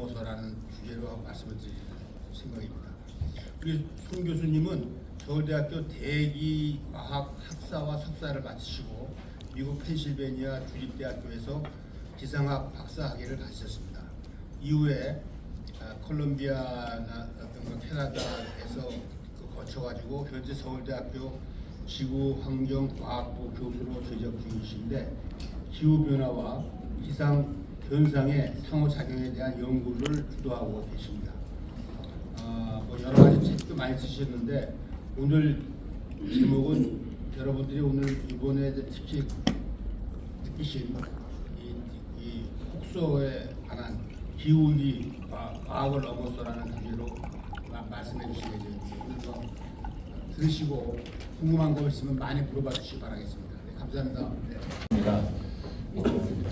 넘어서라는 주제로 말씀을 드릴 생각입니다. 우리 손 교수님은 서울대학교 대기과학 학사와 석사를 마치시고 미국 펜실베니아 주립대학교에서 기상학 박사학위를 가지셨습니다. 이후에 콜롬비아나 캐나다에서 거쳐가지고 현재 서울대학교 지구환경과학부 교수로 재직 중이신데 기후변화와 기상 현상의 상호작용에 대한 연구를 주도하고 계십니다. 뭐 여러 가지 책도 많이 쓰셨는데 오늘 제목은 여러분들이 오늘 이번에 특히 느끼신 이 폭소에 관한 기후위기 과학을 넘어서라는 주제로 말씀해 주시게 되는데 오늘 들으시고 궁금한 거 있으면 많이 물어봐 주시기 바라겠습니다. 네, 감사합니다. 네.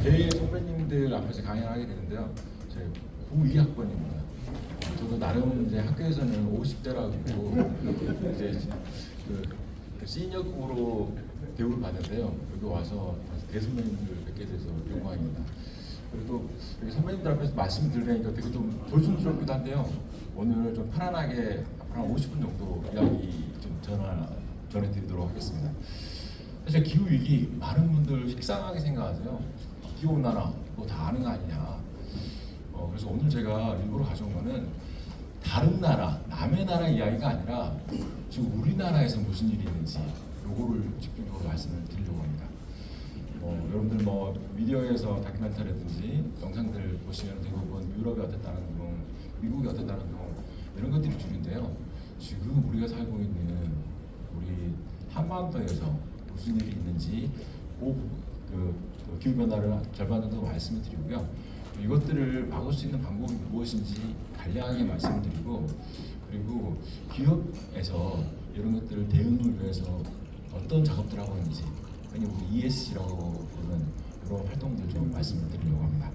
대외 선배님들 앞에서 강연을 하게 되는데요. 제 고2학번입니다. 저도 나름 이제 학교에서는 50대라고 이제 그 시니어급으로 대우를 받는데요. 여기 와서 대선배님들 뵙게 돼서 영광입니다. 그래도 여기 선배님들 앞에서 말씀 들으니까 되게 좀 조심스럽기도 한데요. 오늘 좀 편안하게 한 50분 정도 이야기 좀 전해드리도록 하겠습니다. 사실 기후 위기 많은 분들 식상하게 생각하세요. 기후 온난화 뭐 다 아는 거 아니냐. 그래서 오늘 제가 일부러 가져온 거는 다른 나라, 남의 나라 이야기가 아니라 지금 우리나라에서 무슨 일이 있는지 요거를 집중적으로 말씀을 드리려고 합니다. 여러분들 뭐 미디어에서 다큐멘터리라든지 영상들 보시면 대부분 유럽이 어땠다는 둥, 미국이 어땠다는 둥 이런 것들이 주인데요. 지금 우리가 살고 있는 우리 한반도에서 무슨 일이 있는지 그 기후변화를 절반 정도 말씀을 드리고요. 이것들을 막을 수 있는 방법이 무엇인지 간략하게 말씀을 드리고 그리고 기업에서 이런 것들을 대응을 위해서 어떤 작업들을 하고 있는지 흔히 우리 ESG라고 부르는 이런 활동들 좀 말씀을 드리려고 합니다.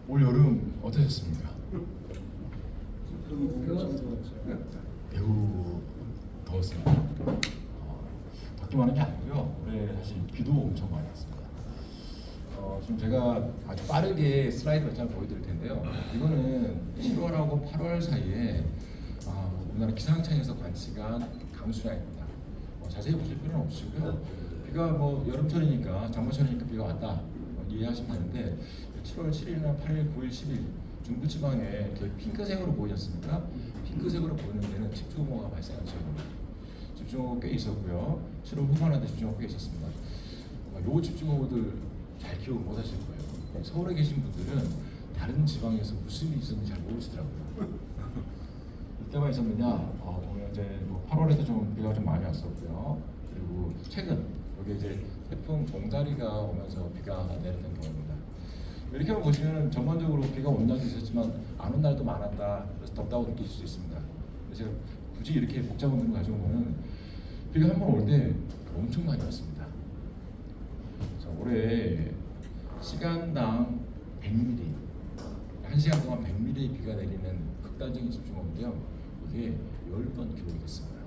올 여름 어떠셨습니까? 매우 더웠습니다. 덥기만 한 게 아니고요. 올해 사실 비도 엄청 많이 왔습니다. 지금 제가 아주 빠르게 슬라이드 몇 장 보여드릴 텐데요. 이거는 7월하고 8월 사이에 우리나라 기상청에서 관측한 강수량입니다. 자세히 보실 필요는 없으시고요. 비가 뭐 여름철이니까 장마철이니까 비가 왔다 이해하시면 되는데 7월 7일이나 8일, 9일, 10일 중부지방에 이렇게 핑크색으로 보이셨습니까? 핑크색으로 보이는 데는 집중호우가 발생한 지역입니다. 집중호우 꽤 있었고요. 7월 후반에도 집중호우 꽤 있었습니다. 요 집중호우들 잘 기억 못 하실 거예요. 서울에 계신 분들은 다른 지방에서 무슨 일이 있었는지 잘 모르시더라고요. 이때만 있었느냐? 보면 이제 뭐 8월에도 좀 비가 좀 많이 왔었고요. 그리고 최근 여기 이제 태풍 봉다리가 오면서 비가 내렸던 경우입니다. 이렇게만 보시면 전반적으로 비가 온 날도 있었지만 안 온 날도 많았다. 그래서 덥다고 느끼실 수 있습니다. 제가 굳이 이렇게 복잡한 걸 가져온 거는 비가 한 번 올 때 엄청 많이 왔습니다. 올해 시간당 100mm, 1시간 동안 100mm의 비가 내리는 극단적인 집중호우인데요. 이게 10번 기록이 됐습니다.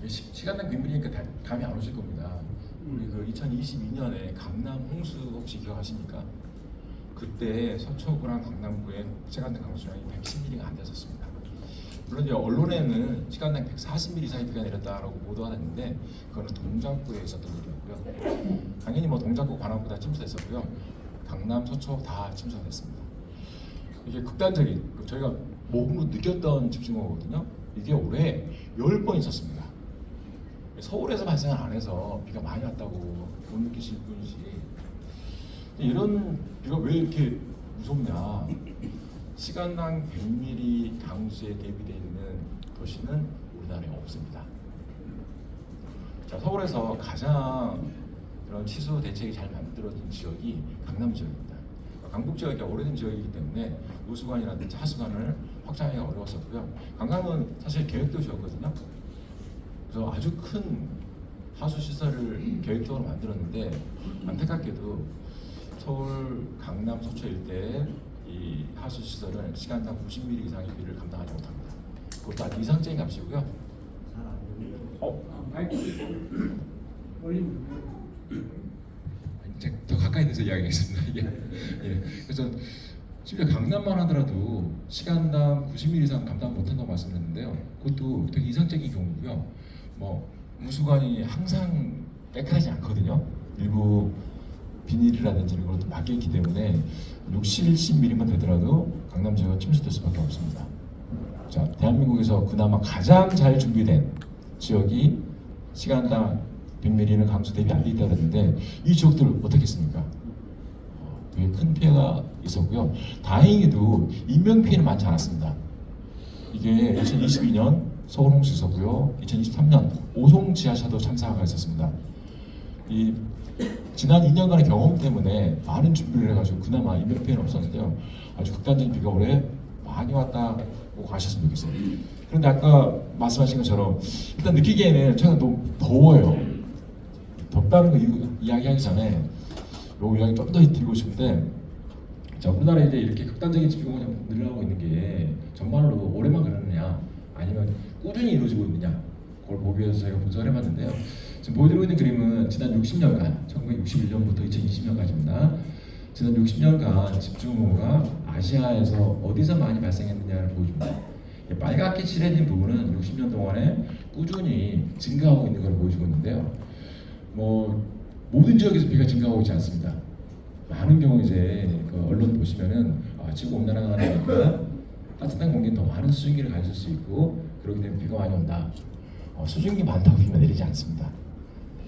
시간당 100mm니까 감이 안 오실 겁니다. 우리 그 2022년에 강남 홍수 혹시 기억하십니까? 그때 서초구랑 강남구에 시간당 강수량이 110mm가 안 됐었습니다. 물론 이제 언론에는 시간당 140mm 사이 비가 내렸다라고 보도가 됐는데 그거는 동작구에 있었던 일이었고요. 당연히 뭐 동작구, 관악구 다 침수됐었고요. 강남, 서초 다 침수됐습니다. 이게 극단적인 저희가 몸으로 느꼈던 집중호우거든요. 이게 올해 10번 있었습니다. 서울에서 발생한 안에서 비가 많이 왔다고 못 느끼실 분이시 이런 비가 왜 이렇게 무섭냐? 시간당 100mm 강수에 대비되어 있는 도시는 우리나라에 없습니다. 자, 서울에서 가장 그런 치수 대책이 잘 만들어진 지역이 강남 지역입니다. 강북 지역이 오래된 지역이기 때문에 우수관이라든지 하수관을 확장하기가 어려웠었고요. 강남은 사실 계획도시였거든요. 그래서 아주 큰 하수 시설을 계획적으로 만들었는데 안타깝게도 서울, 강남, 서초 일대에 이 하수 시설은 시간당 90mm 이상의 비를 감당하지 못합니다. 그것도 아주 이상적인 값이고요. 이제 더 가까이 대서 이야기하겠습니다. 예. 그래서 심지어 강남만 하더라도 시간당 90mm 이상 감당 못한다고 말씀드렸는데요. 그것도 되게 이상적인 경우고요. 뭐 무수관이 항상 깨끗하지 않거든요. 일부 비닐이라든지 이런 것도 막혀 있기 때문에 60, 70mm만 되더라도 강남 지역은 침수될 수밖에 없습니다. 자, 대한민국에서 그나마 가장 잘 준비된 지역이 시간당 100mm는 강수 대비 안 돼 있다 그랬는데 이 지역들 어떻게 했습니까? 되게 큰 피해가 있었고요. 다행히도 인명 피해는 많지 않았습니다. 이게 2022년 서울 홍수 있었고요. 2023년 오송 지하차도 참사가 있었습니다. 이 지난 2년간의 경험 때문에 많은 준비를 해가지고 그나마 인명 피해는 없었는데요. 아주 극단적인 비가 올해 많이 왔다고 가셨으면 좋겠어요. 그런데 아까 말씀하신 것처럼 일단 느끼기에는 최근 너무 더워요. 덥다는 거 이야기하기 전에 요 이야기 좀 더 드리고 싶은데, 자, 우리나라에 이제 이렇게 극단적인 집중호우가 늘어나고 있는 게 정말로 올해만 그러느냐 아니면 꾸준히 이루어지고 있느냐, 그걸 보기 위해서 저희가 분석을 해봤는데요. 지금 보여드리고 있는 그림은 지난 60년간 1961년부터 2020년까지입니다. 지난 60년간 집중호우가 아시아에서 어디서 많이 발생했느냐를 보여줍니다. 빨갛게 칠해진 부분은 60년 동안에 꾸준히 증가하고 있는 걸 보여주고 있는데요. 뭐 모든 지역에서 비가 증가하고 있지 않습니다. 많은 경우 이제 그 언론 보시면은 지구 온난화가 되니까 따뜻한 공기는 더 많은 수증기를 가질 수 있고 그렇기 때문에 비가 많이 온다. 수증기 많다고 비가 내리지 않습니다.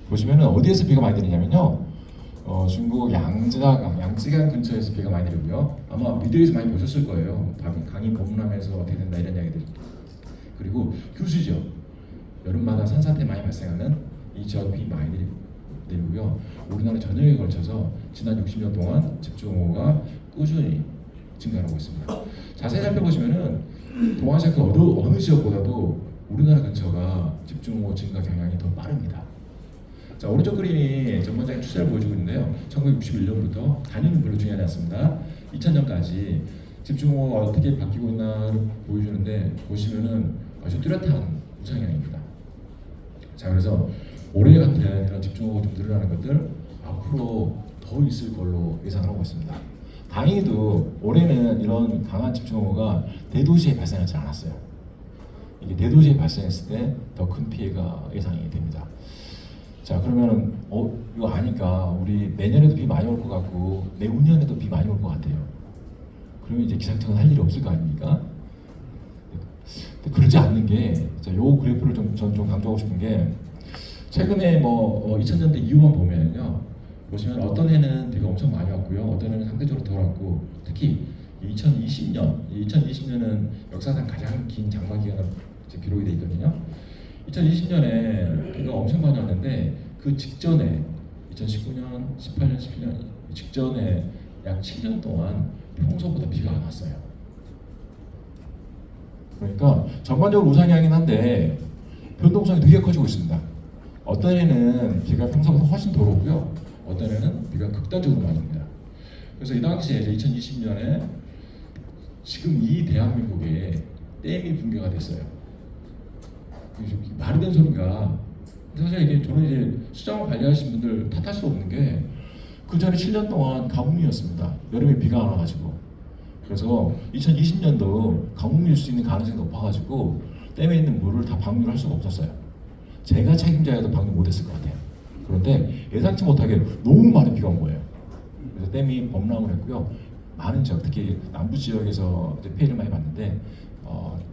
보시면은 어디에서 비가 많이 내리냐면요. 중국 양쯔강 근처에서 비가 많이 내리고요. 아마 미디어에서 많이 보셨을 거예요. 강이 범람해서 어떻게 된다 이런 이야기들. 그리고 규수 지역, 여름마다 산사태 많이 발생하는 이 지역 비 많이 내리고요. 우리나라 전역에 걸쳐서 지난 60년 동안 집중호우가 꾸준히 증가하고 있습니다. 자세히 살펴보시면은 동아시아 그 어느 지역보다도 우리나라 근처가 집중호우 증가 경향이 더 빠릅니다. 자, 오른쪽 그림이 전반적인 추세를 보여주고 있는데요. 1961년부터 단위는 별로 중요하지 않습니다. 2000년까지 집중호우가 어떻게 바뀌고 있나를 보여주는데 보시면은 아주 뚜렷한 우상향입니다. 자, 그래서 올해 같은 이런 집중호우가 좀 늘어나는 것들 앞으로 더 있을 걸로 예상하고 있습니다. 다행히도 올해는 이런 강한 집중호우가 대도시에 발생하지 않았어요. 이게 대도시에 발생했을 때 더 큰 피해가 예상이 됩니다. 자, 그러면 이거 아니까 우리 내년에도 비 많이 올 것 같고 내후년에도 비 많이 올 것 같아요. 그러면 이제 기상청은 할 일이 없을 거 아닙니까? 그러지 않는 게, 요 그래프를 좀 강조하고 싶은 게, 최근에 2000년대 이후만 보면요, 보시면 어떤 해는 비가 엄청 많이 왔고요, 어떤 해는 상대적으로 덜 왔고, 특히 2020년은 역사상 가장 긴 장마 기간으로 기록이 돼 있거든요. 2020년에 비가 엄청 많이 왔는데 그 직전에 2019년, 18년, 17년 직전에 약 7년 동안 평소보다 비가 안 왔어요. 그러니까 전반적으로 우상향이긴 한데 변동성이 되게 커지고 있습니다. 어떤 해는 비가 평소보다 훨씬 덜 오고요, 어떤 해는 비가 극단적으로 많이 옵니다. 그래서 이 당시에 2020년에 지금 이 대한민국에 댐이 붕괴가 됐어요. 말이 되는 소리가, 사실 이게 저는 이제 수장을 관리하신 분들 탓할 수 없는 게 그 전에 7년 동안 가뭄이었습니다. 여름에 비가 안 와가지고. 그래서 2020년도 가뭄일 수 있는 가능성이 높아가지고 댐에 있는 물을 다 방류를 할 수가 없었어요. 제가 책임자여도 방류 못했을 것 같아요. 그런데 예상치 못하게 너무 많은 비가 온 거예요. 그래서 댐이 범람을 했고요. 많은 지역, 특히 남부 지역에서 피해를 많이 봤는데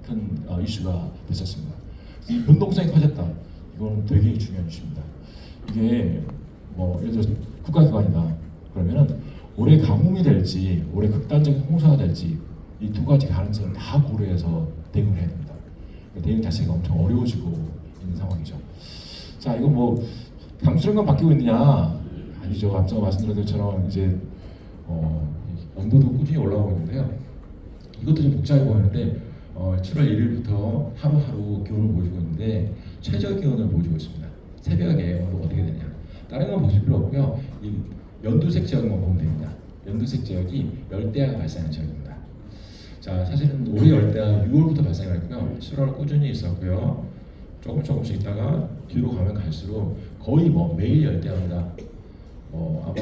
큰 이슈가 됐었습니다. 이 변동성이 커졌다. 이거는 되게 중요한 이슈입니다. 이게 예를 들어서 국가기관이다. 그러면은 올해 가뭄이 될지, 올해 극단적인 홍수가 될지 이 두 가지 가능성을 다 고려해서 대응을 해야 됩니다. 대응 자체가 엄청 어려워지고 있는 상황이죠. 자, 이거 강수량만 바뀌고 있느냐? 아니죠. 앞서 말씀드린 것처럼 이제 온도도 꾸준히 올라오고 있는데요. 이것도 좀 복잡해 보이는데 7월 1일부터 하루하루 기온을 보여주고 있는데 최저 기온을 보여주고 있습니다. 새벽에 온도가 어떻게 되냐? 다른 건 보실 필요 없고요. 이 연두색 지역만 보면 됩니다. 연두색 지역이 열대야가 발생하는 지역입니다. 자, 사실은 올해 열대야 6월부터 발생을 했고요. 7월 꾸준히 있었고요. 조금씩 있다가 뒤로 가면 갈수록 거의 매일 열대야입니다. 아마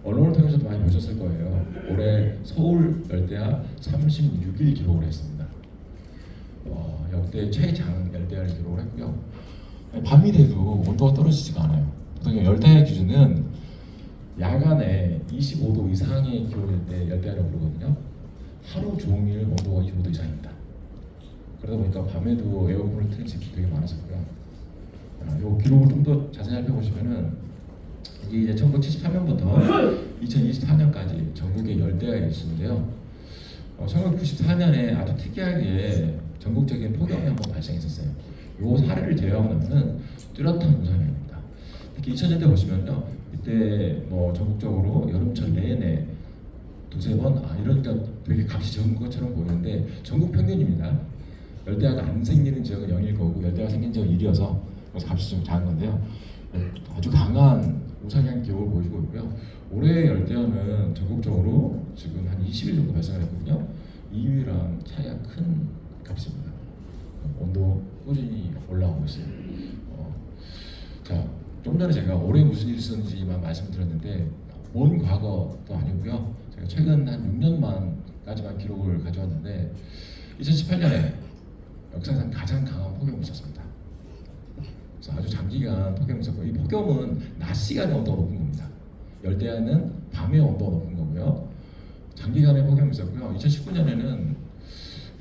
언론을 통해서도 많이 보셨을 거예요. 올해 서울 열대야 36일 기록을 했습니다. 역대 최장 열대야를 기록을 했고요. 밤이 돼도 온도가 떨어지지가 않아요. 보통 열대야 기준은 야간에 25도 이상의 기온일 때 열대야라고 부르거든요. 하루 종일 온도가 25도 이상입니다. 그러다 보니까 밤에도 에어컨을 트는 집이 되게 많았었고요. 이 기록을 좀 더 자세히 살펴보시면은 이게 이제 1973년부터 2024년까지 전국에 열대야가 있었는데요. 1994년에 아주 특이하게 전국적인 폭염이 한번 발생했었어요. 이 사례를 제외하고 나면은 뚜렷한 우상향입니다. 특히 2000년대 보시면요, 이때 뭐 전국적으로 여름철 내내 두세 번 이러니까 되게 값이 적은 것처럼 보이는데 전국 평균입니다. 열대야가 안 생기는 지역은 0일 거고 열대야가 생긴 지역은 1이어서 그래서 값이 좀 작은 건데요. 아주 강한 우상향 기록을 보여주고 있고요. 올해 열대야는 전국적으로 지금 한 20일 정도 발생을 했거든요. 2위랑 차이가 큰 값입니다. 온도 꾸준히 올라오고 있어요. 자, 좀 전에 제가 올해 무슨 일이 있었는지만 말씀드렸는데 먼 과거도 아니고요. 제가 최근 한 6년만까지만 기록을 가져왔는데 2018년에 역사상 가장 강한 폭염이 있었습니다. 그래서 아주 장기간 폭염이 있었고, 이 폭염은 낮 시간에 온도가 높은 겁니다. 열대야는 밤에 온도가 높은 거고요. 장기간의 폭염이 있었고요. 2019년에는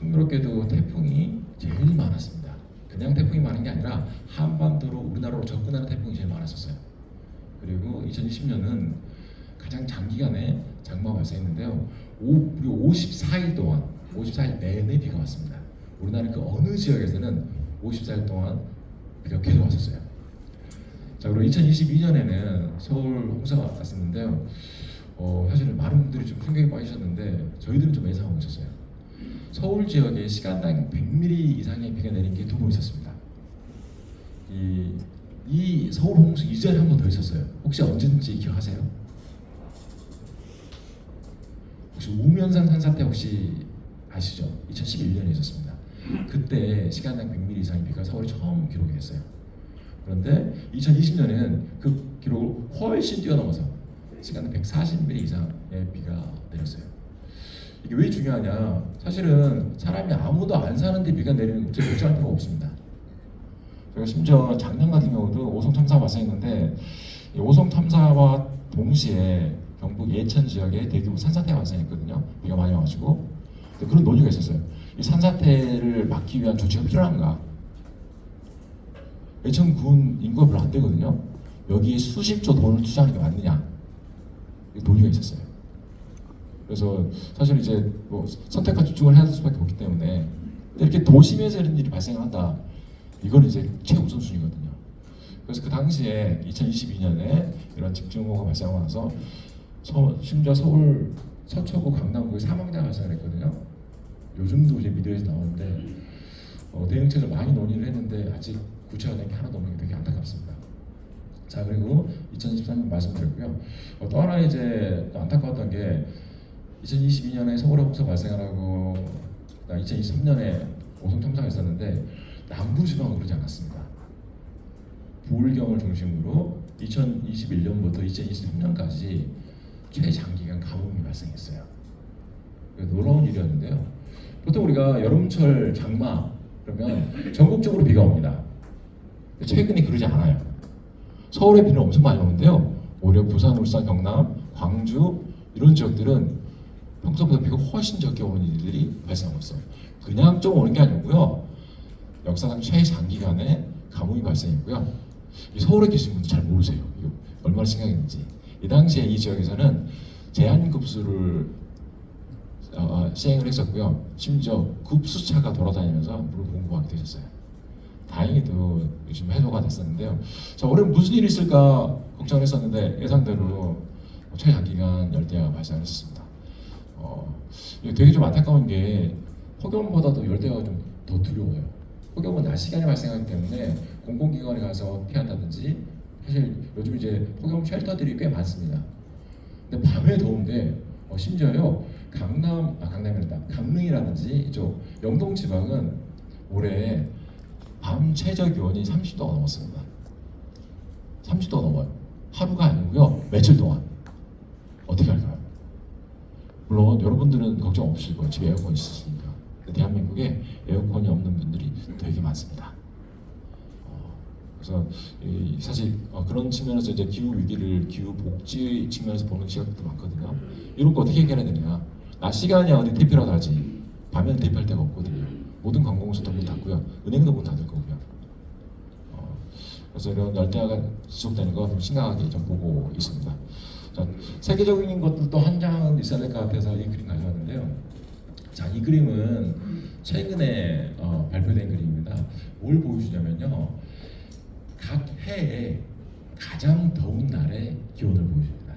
흥미롭게도 태풍이 제일 많았습니다. 그냥 태풍이 많은 게 아니라 한반도로 우리나라로 접근하는 태풍이 제일 많았었어요. 그리고 2020년은 가장 장기간의 장마가 발생했는데요. 무려 54일 동안 54일 내내 비가 왔습니다. 우리나라 그 어느 지역에서는 54일 동안 비가 계속 왔었어요. 자, 그리고 2022년에는 서울 홍수가 왔었는데요. 사실은 많은 분들이 좀 충격에 빠지셨는데 저희들은 좀 예상하고 있었어요. 서울 지역에 시간당 100mm 이상의 비가 내린 게 두 번 있었습니다. 이 서울 홍수 이전에 한 번 더 있었어요. 혹시 언제인지 기억하세요? 혹시 우면산 산사태 혹시 아시죠? 2011년에 있었습니다. 그때 시간당 100mm 이상의 비가 서울에 처음 기록이 됐어요. 그런데 2020년에는 그 기록을 훨씬 뛰어넘어서 시간당 140mm 이상의 비가 내렸어요. 이게 왜 중요하냐? 사실은 사람이 아무도 안 사는데 비가 내리는 거 걱정할 필요가 없습니다. 제가 심지어 작년 같은 경우도 오송 참사가 발생했는데 이 오송 참사와 동시에 경북 예천 지역에 대규모 산사태가 발생했거든요. 비가 많이 와가지고. 그런 논의가 있었어요. 이 산사태를 막기 위한 조치가 필요한가? 예천군 인구가 별로 안 되거든요. 여기에 수십조 돈을 투자하는 게 맞느냐? 논의가 있었어요. 그래서 사실 이제 뭐 선택과 집중을 해야 될 수밖에 없기 때문에 이렇게 도심에서 이런 일이 발생한다. 이건 이제 최우선순위거든요. 그래서 그 당시에 2022년에 이런 집중호우가 발생하고 나서 심지어 서울 서초구 강남구에 사망자가 발생했거든요. 요즘도 이제 미디어에서 나오는데 대응책을 많이 논의를 했는데 아직 구체화된 게 하나도 없는 게 되게 안타깝습니다. 자, 그리고 2023년 말씀드렸고요. 또 하나 이제 또 안타까웠던 게 2022년에 서울에 홍수 발생하고 2023년에 오송 참사가 있었는데 남부 지방은 그러지 않았습니다. 부울경을 중심으로 2021년부터 2023년까지 최장기간 가뭄이 발생했어요. 놀라운 일이었는데요. 보통 우리가 여름철 장마 그러면 전국적으로 비가 옵니다. 최근에 그러지 않아요. 서울에 비는 엄청 많이 오는데요. 오히려 부산, 울산, 경남, 광주 이런 지역들은 평소보다 비가 훨씬 적게 오는 일들이 발생하고 있어요. 그냥 좀 오는 게 아니고요. 역사상 최장기간의 가뭄이 발생했고요. 이 서울에 계신 분들 잘 모르세요. 이거 얼마나 심각했는지. 이 당시에 이 지역에서는 제한급수를 시행을 했었고요. 심지어 급수차가 돌아다니면서 물을 공급하게 되셨어요. 다행히도 요즘 해소가 됐었는데요. 자, 올해 무슨 일이 있을까 걱정을 했었는데 예상대로 최장기간 열대야가 발생했습니다. 되게 좀 안타까운 게 폭염보다도 열대야가 좀 더 두려워요. 폭염은 낮 시간에 발생하기 때문에 공공기관에 가서 피한다든지 사실 요즘 이제 폭염 쉘터들이 꽤 많습니다. 근데 밤에 더운데 심지어요 강릉이라든지 이쪽 영동 지방은 올해 밤 최저 기온이 30도가 넘었습니다. 30도가 넘어요. 하루가 아니고요 며칠 동안. 어떻게 할까요? 물론 여러분들은 걱정 없으실 거예요. 집에 에어컨 있으시니까. 근데 대한민국에 에어컨이 없는 분들이 되게 많습니다. 그래서 사실 그런 측면에서 이제 기후 위기를 기후 복지 측면에서 보는 시각도 많거든요. 이런 거 어떻게 해결해야 되냐? 낮 시간에 어디 대피라도 하지. 밤에는 대피할 데가 없거든요. 모든 관공서도 문 닫고요. 은행도 문 닫을 거고요. 그래서 이런 열대야가 지속되는 거 심각하게 좀 보고 있습니다. 자, 세계적인 것들도 한 장은 있어야 될 것 같아서 이 그림 가져왔는데요. 자, 이 그림은 최근에 발표된 그림입니다. 뭘 보여주냐면요. 각 해에 가장 더운 날의 기온을 보여줍니다.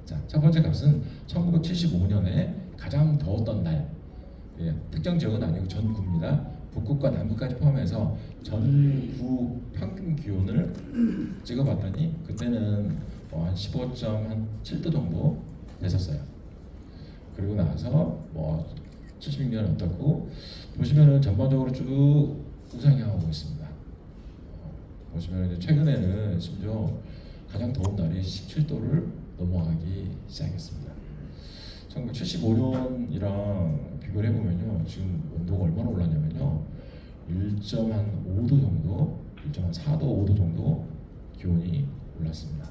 자, 첫 번째 값은 1975년에 가장 더웠던 날. 예, 특정 지역은 아니고 전구입니다. 북극과 남극까지 포함해서 전구 평균 기온을 찍어봤더니 그때는 한 15.7도 정도 됐었어요. 그리고 나서 76년은 어떻고 보시면은 전반적으로 쭉 우상향하고 있습니다. 보시면 이제 최근에는 심지어 가장 더운 날이 17도를 넘어가기 시작했습니다. 1975년이랑 비교를 해보면요, 지금 온도가 얼마나 올랐냐면요, 1.5도 정도, 1.4도, 5도 정도 기온이 올랐습니다.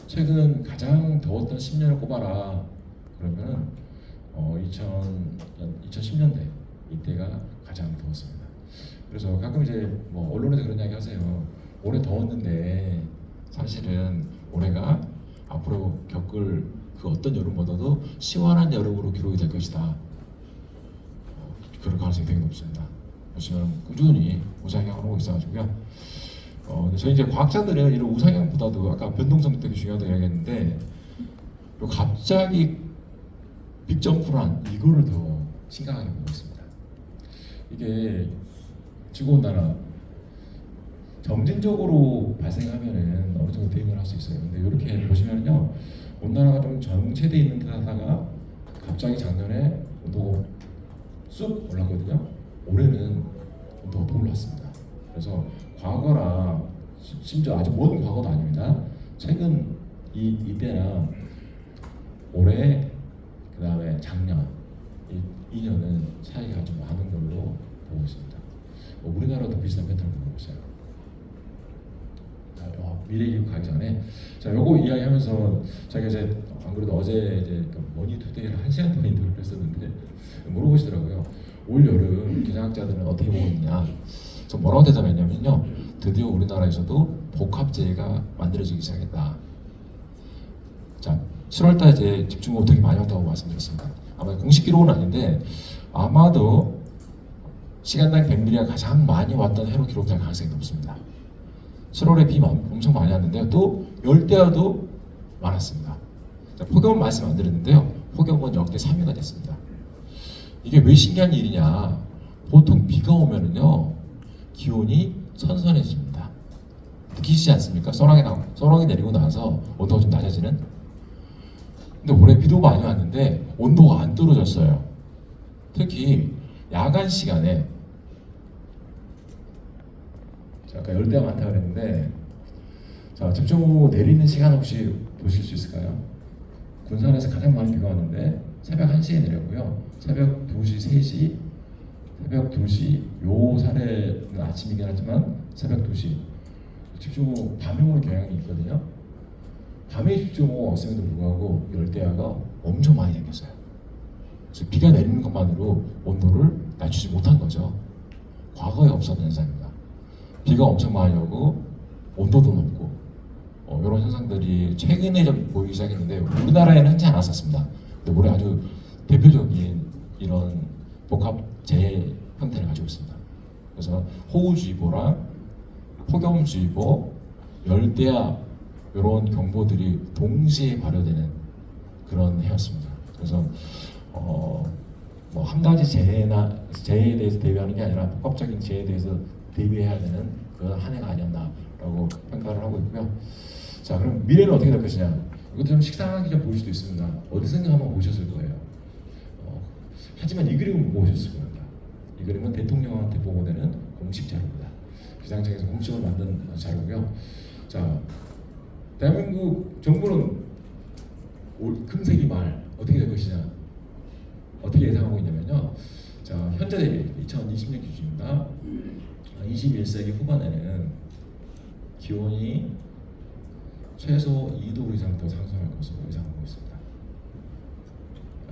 최근 가장 더웠던 10년을 꼽아라 그러면 2010년대 이때가 가장 더웠습니다. 그래서 가끔 이제 언론에서 그런 이야기 하세요. 올해 더웠는데 사실은 올해가 앞으로 겪을 그 어떤 여름보다도 시원한 여름으로 기록이 될 것이다. 그럴 가능성이 되게 높습니다. 보시면 꾸준히 우상향을 하고 있어가지고요. 저희 이제 과학자들은 이런 우상향보다도 아까 변동성 되게 중요하다고 이야기했는데 갑자기 빅점프란 이거를 더 심각하게 보고 있습니다. 이게 지구온난화 점진적으로 발생하면은 어느 정도 대응을 할 수 있어요. 근데 이렇게 보시면요, 온난화가 좀 정체돼 있는 듯 하다가 갑자기 작년에 온도가 쑥 올랐거든요. 올해는 온도가 더 올랐습니다. 그래서 과거랑 심지어 아주 먼 과거도 아닙니다. 최근 이때나 올해 그 다음에 작년 2년은 차이가 좀 많은 걸로 보고 있습니다. 우리나라도 비슷한 패턴을 보고 있어요. 미래기후 가기 전에 자, 요거 이야기하면서 제가 이제 안 그래도 어제 이제 머니투데이를 1시간 동안 인터뷰를 했었는데 물어보시더라고요. 올 여름 기상학자들은 어떻게 보고 있냐. 저 뭐라고 대답했냐면요, 드디어 우리나라에서도 복합재해가 만들어지기 시작했다. 자, 7월달 이제 집중호우 되게 많이 왔다고 말씀드렸습니다. 아마 공식 기록은 아닌데 아마도 시간당 100mm가 가장 많이 왔던 해로 기록될 가능성이 높습니다. 7월에 비 엄청 많이 왔는데요, 또 열대야도 많았습니다. 자, 폭염은 말씀 안 드렸는데요, 폭염은 역대 3위가 됐습니다. 이게 왜 신기한 일이냐, 보통 비가 오면은요 기온이 선선해집니다. 느끼시지 않습니까? 소나기 내리고 나서 온도가 좀 낮아지는. 근데 올해 비도 많이 왔는데 온도가 안 떨어졌어요. 특히 야간 시간에, 아까 열대가 많다고 그랬는데, 자, 집중호우 내리는 시간 혹시 보실 수 있을까요? 군산에서 가장 많이 비가 왔는데 새벽 1시에 내렸고요. 새벽 2시, 3시, 새벽 2시, 요 사례는 아침이긴 하지만 새벽 2시 집중호우 밤에 오는 경향이 있거든요. 밤에 집중호우가 왔음에도 불구하고 열대야가 엄청 많이 생겼어요. 그래서 비가 내리는 것만으로 온도를 낮추지 못한 거죠. 과거에 없었던 현상입니다. 비가 엄청 많이 오고 온도도 높고 이런 현상들이 최근에 좀 보이기 시작했는데 우리나라에는 흔치 않았었습니다. 근데 올해 아주 대표적인 이런 복합 재해 형태를 가지고 있습니다. 그래서 호우주의보랑 폭염주의보, 열대야 이런 경보들이 동시에 발효되는 그런 해였습니다. 그래서 한 가지 재해에 대해서 대비하는 게 아니라 복합적인 재해에 대해서 대비해야 되는 그런 한 해가 아니었나라고 평가를 하고 있고요. 자, 그럼 미래는 어떻게 될 것이냐? 이것도 좀 식상하게 좀 보일 수도 있습니다. 어디선가 한번 보셨을 거예요. 하지만 이 그림은 못 보셨을 겁니다. 이 그림은 대통령한테 보고되는 공식 자료입니다. 기상청에서 공식으로 만든 자료고요. 자, 대한민국 정부는 금세기 말 어떻게 될 것이냐, 어떻게 예상하고 있냐면요. 자, 현재 대비 2020년 기준입니다. 21세기 후반에는 기온이 최소 2도 이상 더 상승할 것으로 예상하고 있습니다.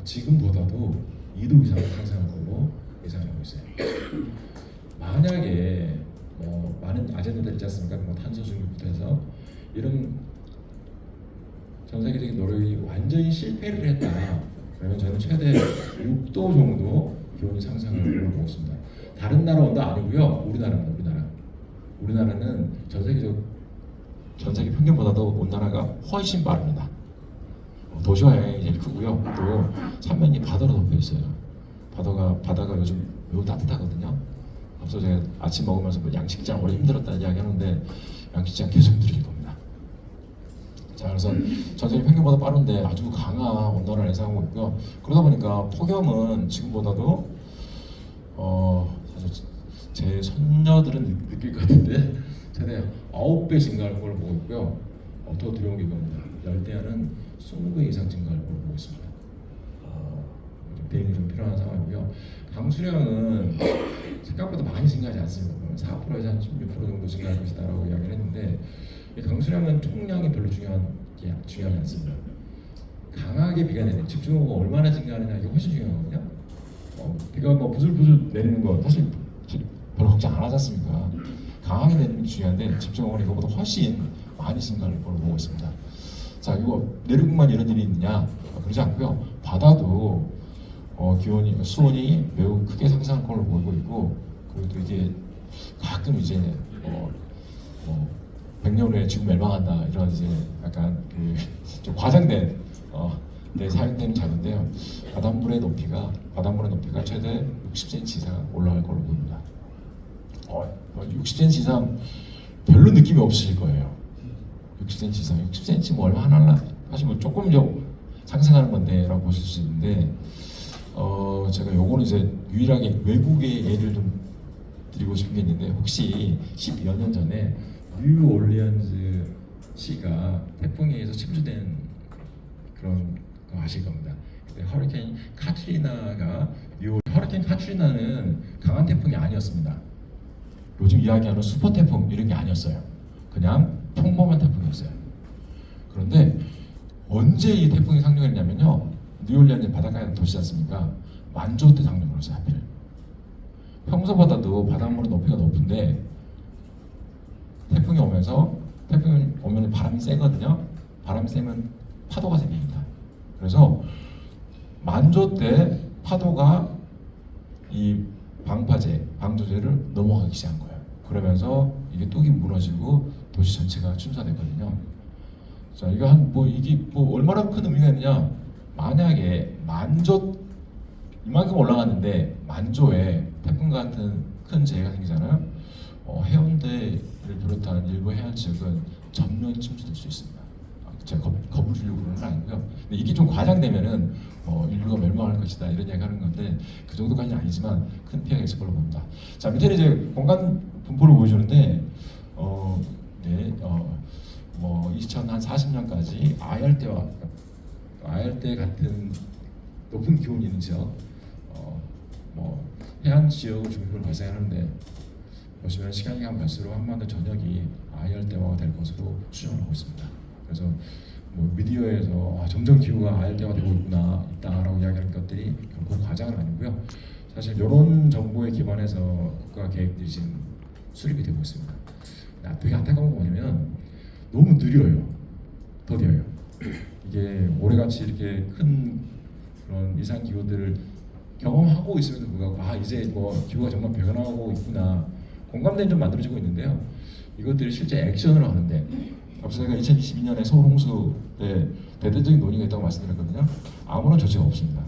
지금보다도 2도 이상 상승할 걸로 예상하고 있어요. 만약에 많은 아젠다들 있지 않습니까? 탄소 중립부터 해서 이런 전 세계적인 노력이 완전히 실패를 했다. 그러면 저는 최대 6도 정도 기온이 상승할 걸로 보고 있습니다. 다른 나라 온도 아니고요. 우리나라입니다. 우리나라는 전 세계 평균보다도 온난화가 훨씬 빠릅니다. 도시화 영향이 제일 크고요. 또 삼면이 바다로 덮여 있어요. 바다가 요즘 매우 따뜻하거든요. 앞서 제가 아침 먹으면서 양식장 오래 힘들었다 이야기하는데 양식장 계속 힘들어질 겁니다. 자, 그래서 전 세계 평균보다 빠른데 아주 강한 온난화를 예상하고 있고요. 그러다 보니까 폭염은 지금보다도 사실 제 손녀들은 느낄 것 같은데 최대 9배 증가할 걸로 보고 있고요. 더 두려운 게 이겁니다. 열대야는 20배 이상 증가할 걸로 보고 있습니다. 대응이 좀 필요한 상황이고요. 강수량은 생각보다 많이 증가하지 않습니다. 4%에서 한 16% 정도 증가할 것이다라고 이야기를 했는데 이 강수량은 총량이 별로 중요하지 않습니다. 강하게 비가 내리는 집중호우가 얼마나 증가하느냐 이게 훨씬 중요하거든요. 비가 부슬부슬 내리는 거 사실 별로 걱정 안 하지 않습니까? 강하게 내리는 게 중요한데 집중호우는 이거보다 훨씬 많이 증가할 걸로 보고 있습니다. 자, 이거 내륙만 이런 일이 있느냐? 그러지 않고요. 바다도 수온이 매우 크게 상승할 걸로 보이고 있고, 그리고 또 이제 가끔 이제 100년 후에 지구 멸망한다 이런 이제 약간 좀 과장된 사용되는 자료인데요. 바닷물의 높이가 최대 60cm 이상 올라갈 걸로 보입니다. 60cm 이상 별로 느낌이 없으실 거예요. 60cm 이상, 60cm 뭐 얼마 하나 사실 조금 좀 상승하는 건데라고 보실 수 있는데, 제가 요거는 이제 유일하게 외국의 예를 좀 드리고 싶은 게 있는데, 혹시 10여 년 전에 뉴올리언즈 시가 태풍에 의해서 침수된 그런 거 아실 겁니다. 그때 허리케인 카트리나는 강한 태풍이 아니었습니다. 요즘 이야기하는 슈퍼 태풍 이런 게 아니었어요. 그냥 평범한 태풍이었어요. 그런데 언제 이 태풍이 상륙했냐면요. 뉴올리언즈 바닷가에 있는 도시지 않습니까? 만조 때 상륙을 했어요. 하필. 평소보다도 바닷물의 높이가 높은데 태풍이 오면 바람이 세거든요. 바람이 세면 파도가 생깁니다. 그래서 만조 때 파도가 이 방조제를 넘어가기 시작한 거예요. 그러면서 이게 뚝이 무너지고 도시 전체가 침수됐거든요. 자, 이게 얼마나 큰 의미가 있느냐? 만약에 이만큼 올라갔는데 만조에 태풍 같은 큰 재해가 생기잖아요. 해운대를 비롯한 일부 해안 지역은 전면이 침수될 수 있습니다. 제가 겁을 주려고 그러는 건 아니고요. 근데 이게 좀 과장되면은 인류가 멸망할 것이다 이런 얘기 하는 건데 그 정도까지는 아니지만 큰 피해가 있을 걸로 봅니다. 자, 밑에는 이제 공간 분포를 보여주는데 2040년까지 아열대 같은 높은 기온이 있는 지역, 해안 지역을 중심으로 발생하는데 보시면 시간이 가면 갈수록 한반도 전역이 아열대화가 될 것으로 추정을 하고 있습니다. 그래서 미디어에서 점점 기후가 아열대화 되고 있다라고 이야기하는 것들이 결코 과장은 아니고요. 사실 이런 정보에 기반해서 국가 계획들이 지금 수립이 되고 있습니다. 되게 안타까운 거 뭐냐면 너무 느려요. 더뎌요. 이게 올해같이 이렇게 큰 그런 이상 기후들을 경험하고 있음에도 불구하고 이제 기후가 정말 변화하고 있구나, 공감대는 좀 만들어지고 있는데요. 이것들이 실제 액션으로 하는데, 앞서 제가 2022년에 서울 홍수 때 대대적인 논의가 있다고 말씀드렸거든요. 아무런 조치가 없습니다.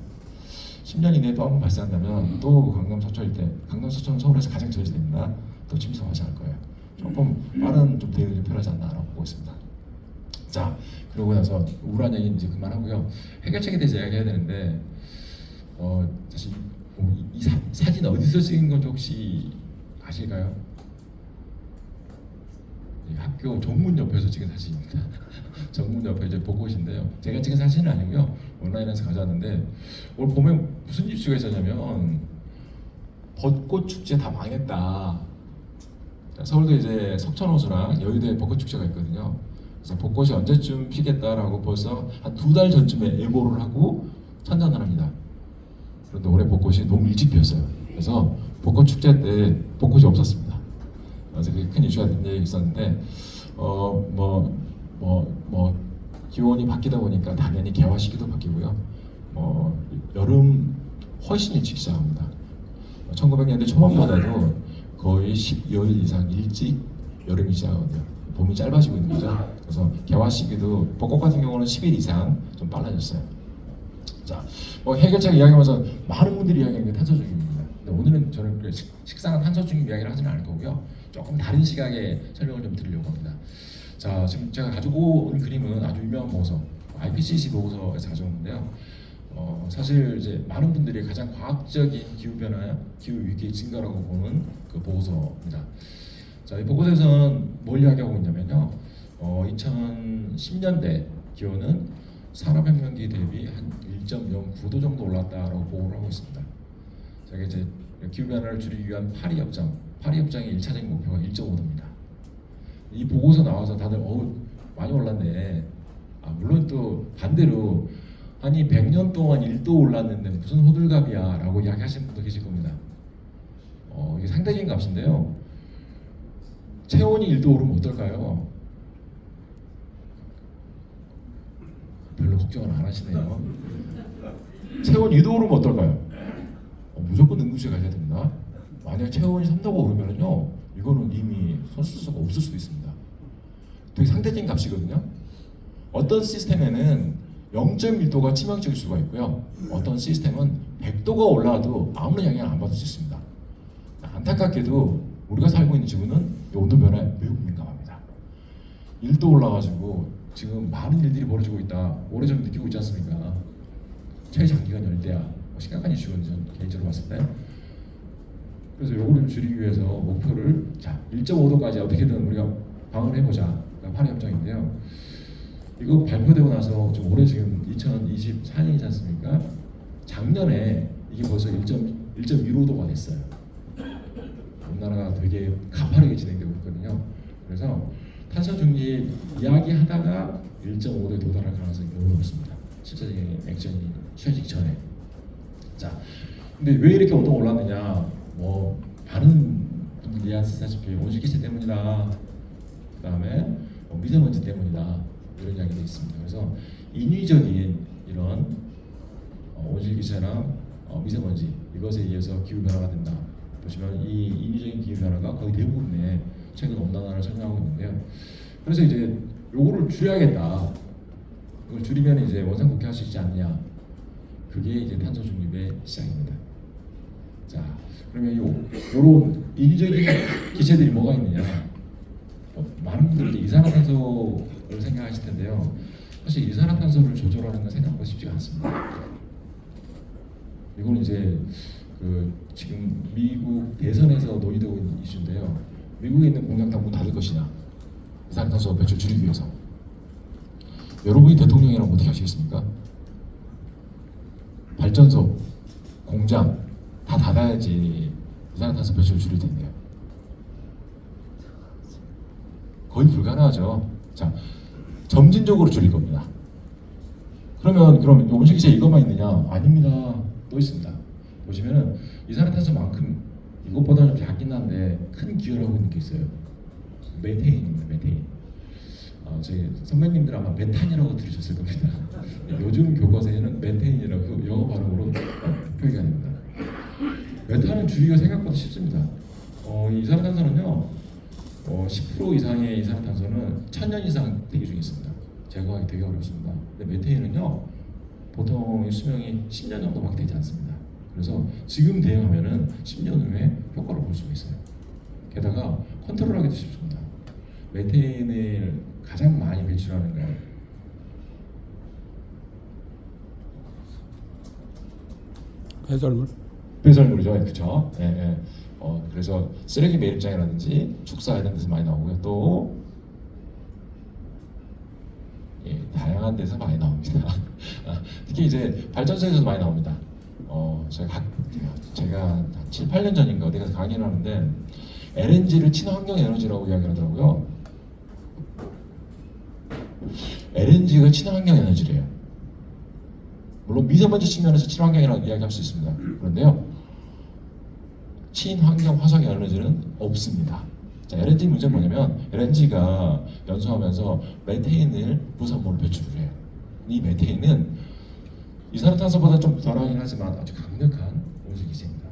10년 이내에 또 한 번 발생한다면 또 강남 서초는 서울에서 가장 저지됩니다. 또 침수가 발생할 거예요. 조금 빠른 좀 대응이 좀 필요하지 않나라고 보고 있습니다. 자, 그러고 나서 우울한 얘기는 이제 그만하고요. 해결책에 대해서 이야기해야 되는데, 사실 이 사진 어디서 찍은 건지 혹시 아실까요? 학교 정문 옆에서 찍은 사진입니다. 정문 옆에 이제 벚꽃인데요. 제가 찍은 사진은 아니고요. 온라인에서 가져왔는데 오늘 보면 무슨 이슈가 있었냐면 벚꽃 축제 다 망했다. 자, 서울도 이제 석천호수랑 여의도에 벚꽃 축제가 있거든요. 그래서 벚꽃이 언제쯤 피겠다라고 벌써 한 2달 전쯤에 예보를 하고 선전을 합니다. 그런데 올해 벚꽃이 너무 일찍 피었어요. 그래서 벚꽃 축제 때 벚꽃이 없었습니다. 그래서 그게 큰 이슈가 된 적이 있었는데 기온이 바뀌다 보니까 당연히 개화 시기도 바뀌고요. 여름 훨씬 일찍 시작합니다. 1900년대 초반보다도 거의 10여일 이상 일찍 여름이 시작하거든요. 봄이 짧아지고 있는 거죠. 그래서 개화 시기도 벚꽃 같은 경우는 10일 이상 좀 빨라졌어요. 자, 해결책 이야기하면서 많은 분들이 이야기하는 게 탄소 중립입니다. 근데 오늘은 저는 식상한 탄소 중립 이야기를 하지는 않을 거고요. 조금 다른 시각의 설명을 좀 드리려고 합니다. 자, 지금 제가 가지고 온 그림은 아주 유명한 보고서, IPCC 보고서에서 가져온 건데요. 사실 이제 많은 분들이 가장 과학적인 기후 변화, 기후 위기 증가라고 보는 그 보고서입니다. 자, 이 보고서에서는 뭘 이야기하고 있냐면요. 2010년대 기온은 산업혁명기 대비 한 1.09도 정도 올랐다라고 보고를 하고 있습니다. 자, 이제 기후 변화를 줄이기 위한 파리협정의 1차적인 목표가 1.5도입니다. 이 보고서 나와서 다들 많이 올랐네. 물론 또 반대로 아니 100년 동안 1도 올랐는데 무슨 호들갑이야 라고 이야기하시는 분도 계실 겁니다. 이게 상대적인 값인데요. 체온이 1도 오르면 어떨까요? 별로 걱정을 안 하시네요. 체온이 2도 오르면 어떨까요? 무조건 응급실에 가셔야 됩니다. 만약 체온이 3도가 오르면요, 이거는 이미 손 쓸 수가 없을 수도 있습니다. 되게 상대적인 값이거든요. 어떤 시스템에는 0.1도가 치명적일 수가 있고요. 어떤 시스템은 100도가 올라도 아무런 영향을 안 받을 수 있습니다. 안타깝게도 우리가 살고 있는 지구는 이 온도 변화에 매우 민감합니다. 1도 올라가지고 지금 많은 일들이 벌어지고 있다. 오래전 느끼고 있지 않습니까? 최장기간 열대야. 심각한 이슈는 전 개인적으로 봤을 때. 그래서 요거를 좀 줄이기 위해서 목표를 1.5도까지 어떻게든 우리가 방어를 해보자. 파리 협정인데요. 이거 발표되고 나서 좀 올해 지금 2024년이지 않습니까? 작년에 이게 벌써 1.15도가 됐어요. 우리나라가 되게 가파르게 진행되고 있거든요. 그래서 탄소 중립 이야기하다가 1.5도에 도달할 가능성이 매우 높습니다. 실제적인 액션이 취해지기 전에. 자, 근데 왜 이렇게 온도가 올랐느냐? 많은 분들이 이해하시다시피 온실기체 때문이다. 그 다음에 미세먼지 때문이다. 이런 이야기도 있습니다. 그래서 인위적인 이런 온실기체랑 미세먼지 이것에 의해서 기후 변화가 된다. 보시면 이 인위적인 기후 변화가 거의 대부분의 최근 온난화를 설명하고 있는데요. 그래서 이제 요거를 줄여야겠다. 이걸 줄이면 이제 원상 복귀할 수 있지 않느냐. 그게 이제 탄소 중립의 시작입니다. 자, 그러면 요런 인위적인 기체들이 뭐가 있느냐? 많은 분들이 이산화탄소를 생각하실 텐데요. 사실 이산화탄소를 조절하는 건 생각보다 쉽지가 않습니다. 이거는 이제 지금 미국 대선에서 논의되고 있는 이슈인데요. 미국에 있는 공장 다 문 닫을 것이냐, 이산화탄소 배출 줄이기 위해서. 여러분이 대통령이라면 어떻게 하시겠습니까? 발전소, 공장 다 닫아야지 이산화탄소 배출을 줄일 텐데요. 거의 불가능하죠. 자, 점진적으로 줄일 겁니다. 그럼 온실기체 이것만 있느냐? 아닙니다. 또 있습니다. 보시면은 이산화탄소만큼 이것보다는 좀 작긴 한데 큰 기여를 하고 있는 게 있어요. 메테인입니다. 메테인. 저희 선배님들 아마 메탄이라고 들으셨을 겁니다. 요즘 교과서에는 메테인이라고 영어 발음으로 표기가 됩니다. 메탄은 줄이기가 생각보다 쉽습니다. 이산화탄소는요, 10% 이상의 이산화탄소는 1000년 이상 대기 중에 있습니다. 제거하기 되게 어렵습니다. 근데 메테인은요, 보통 수명이 10년 정도밖에 되지 않습니다. 그래서 지금 대응하면은 10년 후에 효과를 볼 수가 있어요. 게다가 컨트롤하기도 쉽습니다. 메테인을 가장 많이 배출하는 건 배설물이죠, 그렇죠? 예. 그래서 쓰레기 매립장이라든지 축사 이런 데서 많이 나오고요. 또 다양한 데서 많이 나옵니다. 특히 이제 발전소에서도 많이 나옵니다. 제가 한 7, 8년 전인가 어디 가서 강의를 하는데 LNG를 친환경 에너지라고 이야기를 하더라고요. LNG가 친환경 에너지래요. 물론 미세먼지 측면에서 친환경이라고 이야기할 수 있습니다. 그런데요, 친환경 화석 에너지는 없습니다. 자, LNG 문제는 뭐냐면 LNG가 연소하면서 메테인을 부산물로 배출을 해요. 이 메테인은 이산화탄소보다 좀 덜하긴 하지만 아주 강력한 온실기체입니다.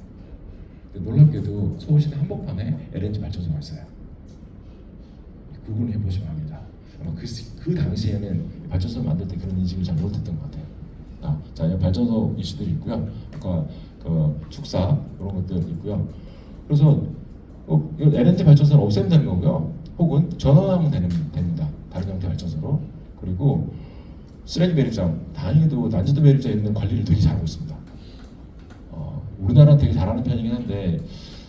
놀랍게도 서울시내 한복판에 LNG 발전소가 있어요. 구글을 해보시면 합니다. 아마 그 당시에는 발전소 만들 때 그런 인식을 잘 못했던 것 같아요. 자, 발전소 이슈들이 있고요. 아까 그 축사 이런 것들 있고요. 그래서 LNG 발전소는 없애면 되는 거고요. 혹은 전환하면 됩니다. 다른 형태 발전소로. 그리고 쓰레기 매립장, 다행히도 난지도 매립장에 있는 관리를 되게 잘하고 있습니다. 우리나라는 되게 잘하는 편이긴 한데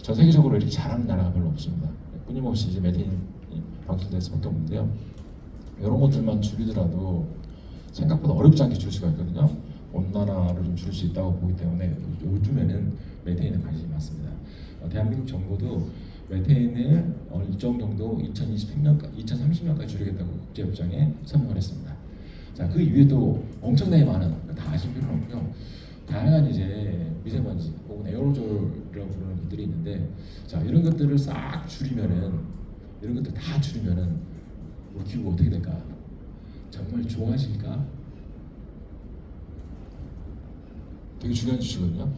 전 세계적으로 이렇게 잘하는 나라가 별로 없습니다. 끊임없이 이제 메테인이 방출될 수밖에 없는데요. 이런 것들만 줄이더라도 생각보다 어렵지 않게 줄 수가 있거든요. 온난화를 좀 줄일 수 있다고 보기 때문에 요즘에는 메테인에 관심이 많습니다. 대한민국 정부도 메테인을 일정 정도 2030년까지 줄이겠다고 국제협정에 서명을 했습니다. 자, 그 이외에도 엄청나게 많은, 다 아실 필요는 없고요. 다양한 이제 미세먼지 혹은 에어로졸이라고 부르는 것들이 있는데, 자, 이런 것들을 싹 줄이면은, 이런 것들 다 줄이면은 우리 기후가 어떻게 될까? 정말 좋아질까? 되게 중요한 주시거든요.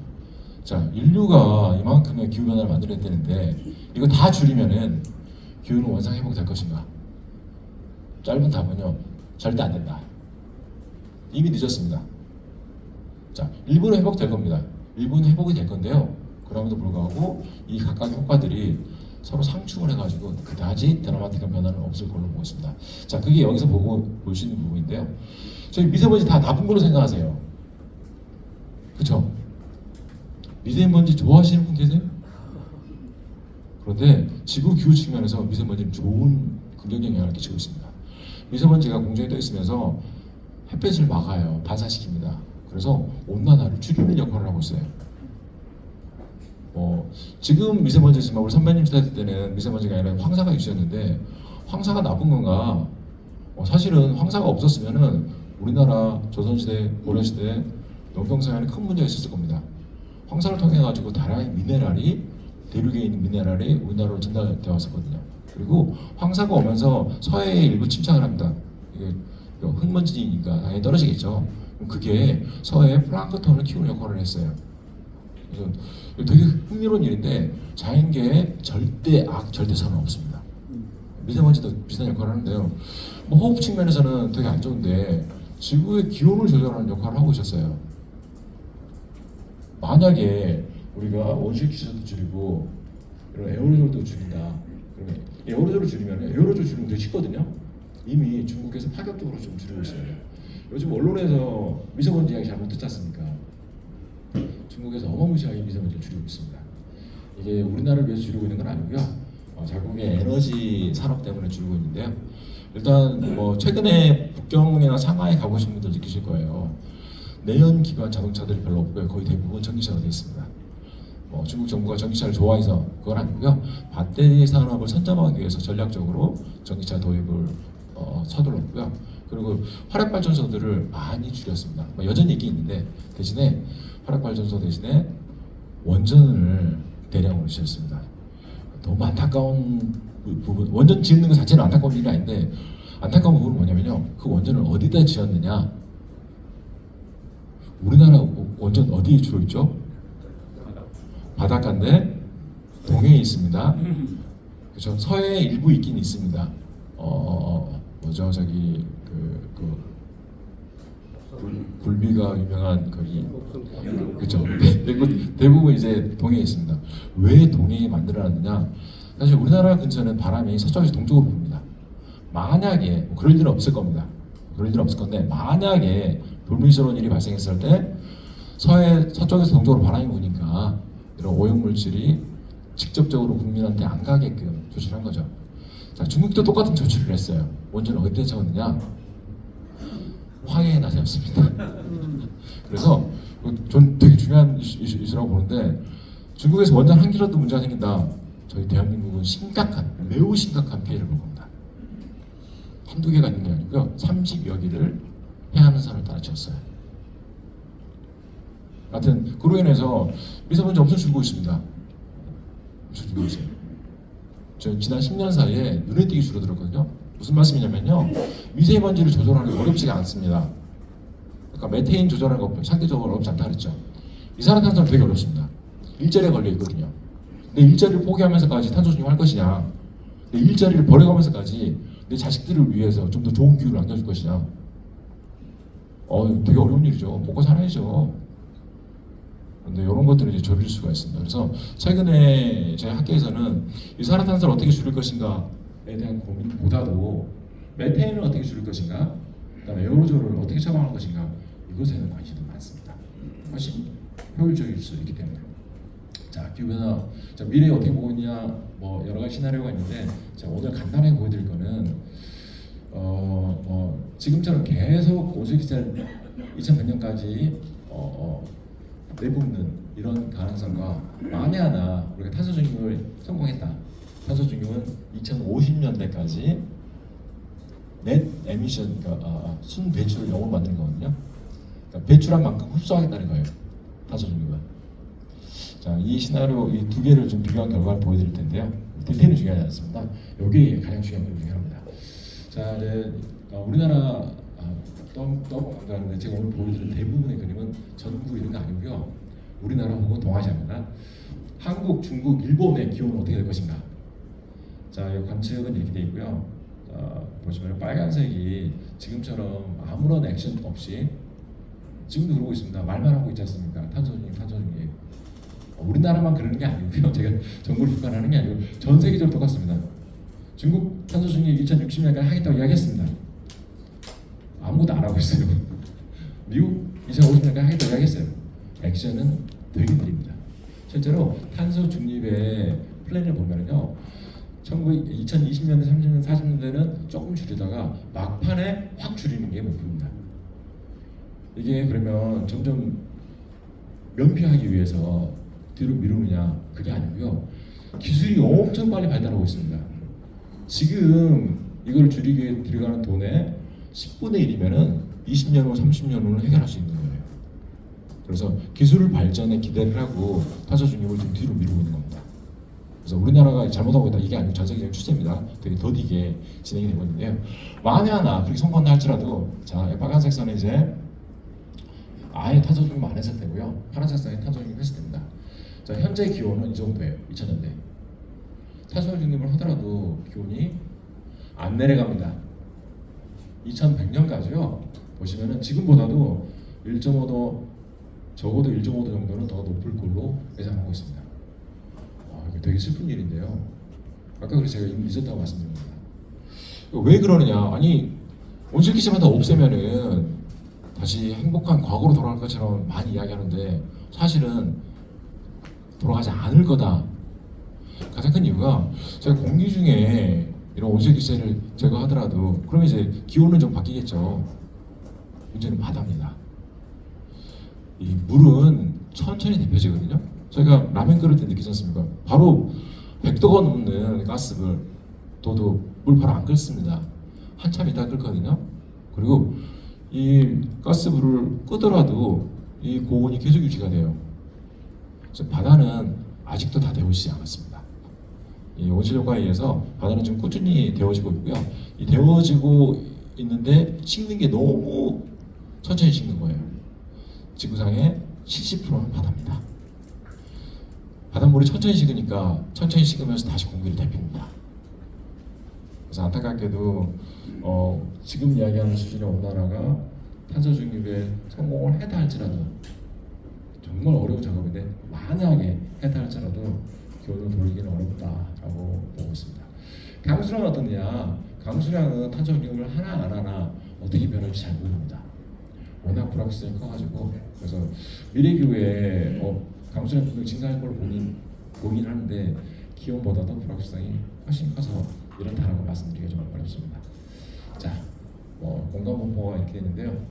자, 인류가 이만큼의 기후 변화를 만들어야 되는데 이거 다 줄이면은 기후는 원상 회복될 것인가? 짧은 답은요, 절대 안 된다. 이미 늦었습니다. 자, 일부는 회복될 겁니다. 일부는 회복이 될 건데요. 그럼에도 불구하고 이 각각의 효과들이 서로 상충을 해가지고 그다지 드라마틱한 변화는 없을 걸로 보고 있습니다. 자, 그게 여기서 볼 수 있는 부분인데요. 저희 미세먼지 다 나쁜 걸로 생각하세요. 그렇죠? 미세먼지 좋아하시는 분 계세요? 그런데 지구 기후 측면에서 미세먼지는 좋은 긍정적인 영향을 끼치고 있습니다. 미세먼지가 공중에 떠 있으면서 햇볕을 막아요. 반사시킵니다. 그래서 온난화를 줄이는 역할을 하고 있어요. 지금 미세먼지지만 우리 선배님 세대 때는 미세먼지가 아니라 황사가 있었는데 황사가 나쁜 건가? 사실은 황사가 없었으면은 우리나라 조선시대, 고려시대, 농경사회는 큰 문제가 있었을 겁니다. 황사를 통해 가지고 다량의 미네랄이 대륙에 있는 미네랄이 우리나라로 전달되어 왔었거든요. 그리고 황사가 오면서 서해에 일부 침착을 합니다. 이게 흙먼지니까 당연히 떨어지겠죠. 그게 서해에 플랑크톤을 키우는 역할을 했어요. 그래서 되게 흥미로운 일인데 자연계에 절대 악, 절대선은 없습니다. 미세먼지도 비슷한 역할을 하는데요. 호흡 측면에서는 되게 안 좋은데 지구의 기온을 조절하는 역할을 하고 있었어요. 만약에 우리가 온실기체도 줄이고 이런 에어로졸도 줄인다. 그러면 에어로졸을 줄이면 에어로졸 줄이면 되게 쉽거든요. 이미 중국에서 파격적으로 좀 줄이고 있어요. 요즘 언론에서 미세먼지 이야기 잘 못 듣지 않습니까? 중국에서 어마무시하게 미세먼지를 줄이고 있습니다. 이게 우리나라를 위해서 줄이고 있는 건 아니고요. 자국의 에너지 산업 때문에 줄이고 있는데요. 일단 최근에 북경이나 상하이 가보신 분들 느끼실 거예요. 내연 기관 자동차들이 별로 없고요. 거의 대부분 전기차로 되어 있습니다. 중국 정부가 전기차를 좋아해서 그건 아니고요. 배터리 산업을 선점하기 위해서 전략적으로 전기차 도입을 서둘렀고요. 그리고 화력 발전소들을 많이 줄였습니다. 여전히 있긴 있는데 대신에 화력 발전소 대신에 원전을 대량으로 지었습니다. 너무 안타까운 부분, 원전 짓는 것 자체는 안타까운 일이 아닌데 안타까운 부분은 뭐냐면요. 그 원전을 어디다 지었느냐? 우리나라 원전 어디에 주로 있죠? 바닷가인데 동해에 있습니다. 그렇죠? 서해에 일부 있긴 있습니다. 저기 굴비가 유명한 거기, 그렇죠? 대부분 이제 동해에 있습니다. 왜 동해에 만들어놨느냐? 사실 우리나라 근처는 바람이 서쪽에서 동쪽으로 붑니다. 만약에 그럴 일은 없을 겁니다. 그럴 일은 없을 건데 만약에 불미스러운 일이 발생했을 때 서쪽에서 동쪽으로 바람이 부니까 이런 오염물질이 직접적으로 국민한테 안 가게끔 조치를 한 거죠. 자, 중국도 똑같은 조치를 했어요. 원전을 어디다 채웠느냐? 황해에 나섰습니다. 그래서 전 되게 중요한 이슈라고 보는데 중국에서 원전 한 개라도 문제가 생긴다. 저희 대한민국은 매우 심각한 피해를 볼 겁니다. 한두 개가 있는 게 아니고요. 30여 개를 해안선을 따라 지었어요. 하여튼 그로 인해서 미세먼지 엄청 줄고 있습니다. 엄청 줄고 있어요. 저 지난 10년 사이에 눈에 띄게 줄어들었거든요. 무슨 말씀이냐면요. 미세먼지를 조절하는 게 어렵지가 않습니다. 그러니까 메테인 조절하는 거 상대적으로 어렵지 않다 그랬죠. 이산화탄소는 되게 어렵습니다. 일자리에 걸려 있거든요. 내 일자리를 포기하면서까지 탄소 중립할 것이냐, 내 일자리를 버려가면서까지 내 자식들을 위해서 좀 더 좋은 기후를 안겨줄 것이냐. 되게 어려운 일이죠. 먹고 살아야죠. 근데 이런 것들을 이제 줄일 수가 있습니다. 그래서 최근에 저희 학계에서는 이산화탄소를 어떻게 줄일 것인가에 대한 고민보다도 메테인을 어떻게 줄일 것인가, 그다음에 에어로졸을 어떻게 처방할 것인가, 이것에 대한 관심이 많습니다. 훨씬 효율적일 수 있기 때문에. 자, 기후변화, 미래에 어떻게 보고 있냐, 뭐 여러 가지 시나리오가 있는데, 제가 오늘 간단하게 보여드릴 거는 지금처럼 계속 온실기세를 2100년까지 내뿜는 이런 가능성과 만에 하나 우리가 탄소 중립을 성공했다. 탄소 중립은 2050년대까지 넷 에미션, 그러니까 순 배출을 0으로 만드는 거거든요. 그러니까 배출한 만큼 흡수하겠다는 거예요. 탄소 중립은. 자, 이 시나리오 이 두 개를 좀 비교한 결과를 보여드릴 텐데요. 디테일은 중요하지 않습니다. 여기 가장 중요한 것 중에 하나입니다. 자, 네, 우리나라 그러니까 제가 오늘 보여드린 대부분의 그림은 전국 이런 거 아니고요. 우리나라 혹은 동아시아입니다. 한국, 중국, 일본의 기온은 어떻게 될 것인가? 자, 이 관측은 이렇게 되어 있고요. 보시면 빨간색이 지금처럼 아무런 액션 없이 지금도 그러고 있습니다. 말만 하고 있지 않습니까? 탄소 중립. 우리나라만 그러는 게 아니고요. 제가 정부를 비판하는 게 아니고 전 세계적으로 똑같습니다. 중국 탄소 중립 2060년까지 하겠다고 이야기했습니다. 아무것도 안 하고 있어요. 미국 2050년까지 하겠다고 이야기했어요. 액션은 되게 느립니다. 실제로 탄소 중립의 플랜을 보면요, 2020년대, 30년대, 40년대는 조금 줄이다가 막판에 확 줄이는 게 목표입니다. 이게 그러면 점점 면피하기 위해서 뒤로 미루느냐, 그게 아니고요. 기술이 엄청 빨리 발달하고 있습니다. 지금 이걸 줄이기 위해 들어가는 돈의 10분의 1이면은 20년 후, 30년 후는 해결할 수 있는 거예요. 그래서 기술 발전에 기대를 하고 탄소 중립을 좀 뒤로 미루고 있는 겁니다. 그래서 우리나라가 잘못하고 있다, 이게 아니고 전 세계적인 추세입니다. 되게 더디게 진행이 되고 있는데요. 만에 하나 그렇게 성공한다 할지라도, 자, 빨간색 선은 이제 아예 탄소 중립 안 했을 때고요. 파란색 선이 탄소 중립 했을 때입니다. 자, 현재 기온은 이 정도예요. 2000년대. 탄소 중립을 하더라도 기온이 안 내려갑니다. 2100년까지요. 보시면은 지금보다도 1.5도, 적어도 1.5도 정도는 더 높을 걸로 예상하고 있습니다. 이게 되게 슬픈 일인데요. 아까 그래서 제가 이미 늦었다고 말씀드립니다. 왜 그러느냐? 아니, 온실기세만 다 없애면은 다시 행복한 과거로 돌아갈 것처럼 많이 이야기하는데 사실은 돌아가지 않을 거다. 가장 큰 이유가 제가 공기 중에 이런 온실기세를 제거하더라도 그러면 이제 기온은 좀 바뀌겠죠. 문제는 바다입니다. 이 물은 천천히 데펴지거든요. 저희가 라면 끓일 때 느끼지 않습니까? 바로 100도가 넘는 가스불 둬도 물 바로 안 끓습니다. 한참 있다 끓거든요. 그리고 이 가스불을 끄더라도 이 고온이 계속 유지가 돼요. 그래서 바다는 아직도 다 데워지지 않았습니다. 이 온실효과에 의해서 바다는 지금 꾸준히 데워지고 있고요. 이 데워지고 있는데 식는 게 너무 천천히 식는 거예요. 지구상의 70%는 바다입니다. 바닷물이 천천히 식으니까 천천히 식으면서 다시 공기를 데핍니다. 그래서 안타깝게도 지금 이야기하는 수준의 온난화가 탄소 중립에 성공을 했다 할지라도 정말 어려운 작업인데 만약에 했다 할지라도 기온을 돌리기는 어렵다라고 보고 있습니다. 강수량은 어떠냐? 강수량은 탄소 중립을 하나 안 하나 어떻게 변할지 잘 모릅니다. 워낙 불확실성이 커가지고. 그래서 미래기후에 강수량 분명히 증가할 걸 보긴 하는데 기온보다도 불확실성이 훨씬 커서 이렇다라고 말씀드리기가 좀 어렵습니다. 자, 공간 분포가 이렇게 되는데요.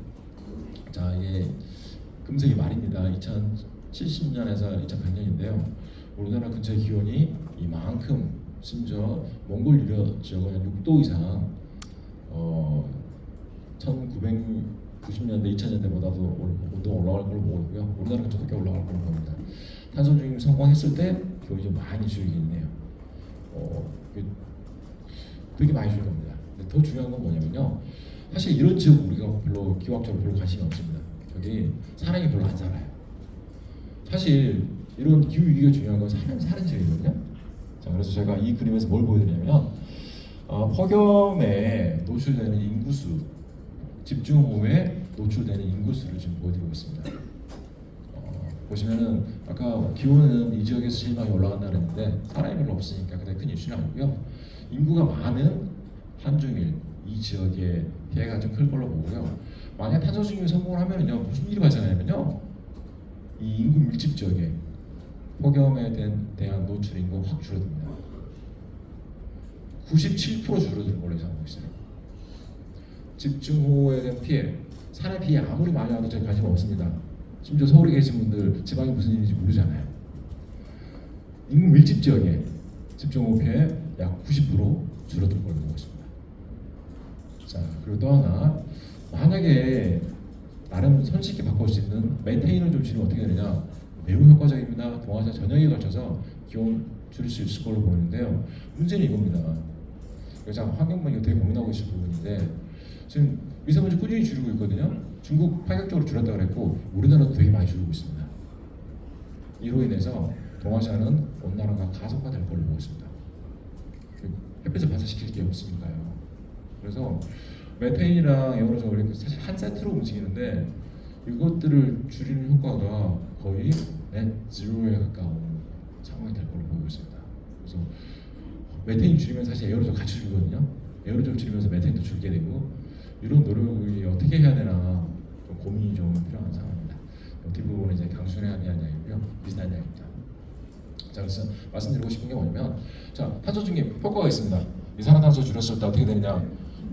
자, 이게 금세기 말입니다. 2070년에서 2100년인데요. 우리나라 근처의 기온이 이만큼, 심지어 몽골 유럽 지역은 6도 이상 1990년대, 2000년대보다도 온도가 올라갈 걸로 보고요. 우리나라 근처도 꽤 올라갈 걸로 봅니다. 탄소 중립 성공했을 때 기온이 좀 많이 줄겠네요. 되게 많이 줄 겁니다. 근데 더 중요한 건 뭐냐면요. 사실 이런 지역 우리가 별로 기후학적으로 별로 관심이 없습니다. 여기 사람이 별로 안 살아요. 사실 이런 기후 위기가 중요한 건 사람이 사는 지역이거든요. 자, 그래서 제가 이 그림에서 뭘 보여드리냐면 폭염에 노출되는 인구수, 집중호우에 노출되는 인구수를 지금 보여드리고 있습니다. 보시면은 아까 기온은 이 지역에서 제일 많이 올라간다 그랬는데 사람이 별로 없으니까 그다지 큰 이슈는 아니고요. 인구가 많은 한중일 이 지역에 피해가 좀 클 걸로 보고요. 만약 탄소 중립이 성공을 하면은요 무슨 일이 발생하냐면요 이 인구 밀집 지역에 폭염에 대한 노출 인구가 확 줄어듭니다. 97% 줄어들 걸로 예상하고 있어요. 집중호우에 대한 피해, 산의 피해 아무리 많이 와도 저희 관심 없습니다. 심지어 서울에 계신 분들 지방이 무슨 일인지 모르잖아요. 인구 밀집 지역에 집중호우 피해 약 90% 줄어들 걸로 보고 있습니다. 자, 그리고 또 하나, 만약에 나름 손쉽게 바꿀 수 있는 메테인을 좀 줄이면 어떻게 되느냐? 매우 효과적입니다. 동아시아 전역에 걸쳐서 기온 줄일 수 있을 걸로 보이는데요. 문제는 이겁니다. 그래서 환경부 이거 되게 고민하고 있을 부분인데 지금 미세먼지 꾸준히 줄이고 있거든요. 중국 파격적으로 줄였다 그랬고 우리나라도 되게 많이 줄이고 있습니다. 이로 인해서 동아시아는 온난화가 가속화될 걸로 보고 있습니다. 햇빛을 반사시킬 게 없으니까요. 그래서 메테인이랑 에어로졸이 사실 한 세트로 움직이는데 이것들을 줄이는 효과가 거의 넷 제로에 가까운 상황이 될 걸로 보고 있습니다. 그래서 메테인 줄이면 사실 에어로졸 같이 줄거든요. 에어로졸 줄이면서 메테인도 줄게 되고 이런 노력이 어떻게 해야 되나 좀 고민이 좀 필요한 상황입니다. 뒷부분은 이제 강순에 한 이야기고요. 비슷한 이야기입니다. 자, 그래서 말씀드리고 싶은 게 뭐냐면 자, 탄소 중립 효과가 있습니다. 이산화탄소 줄였을 때 어떻게 되느냐?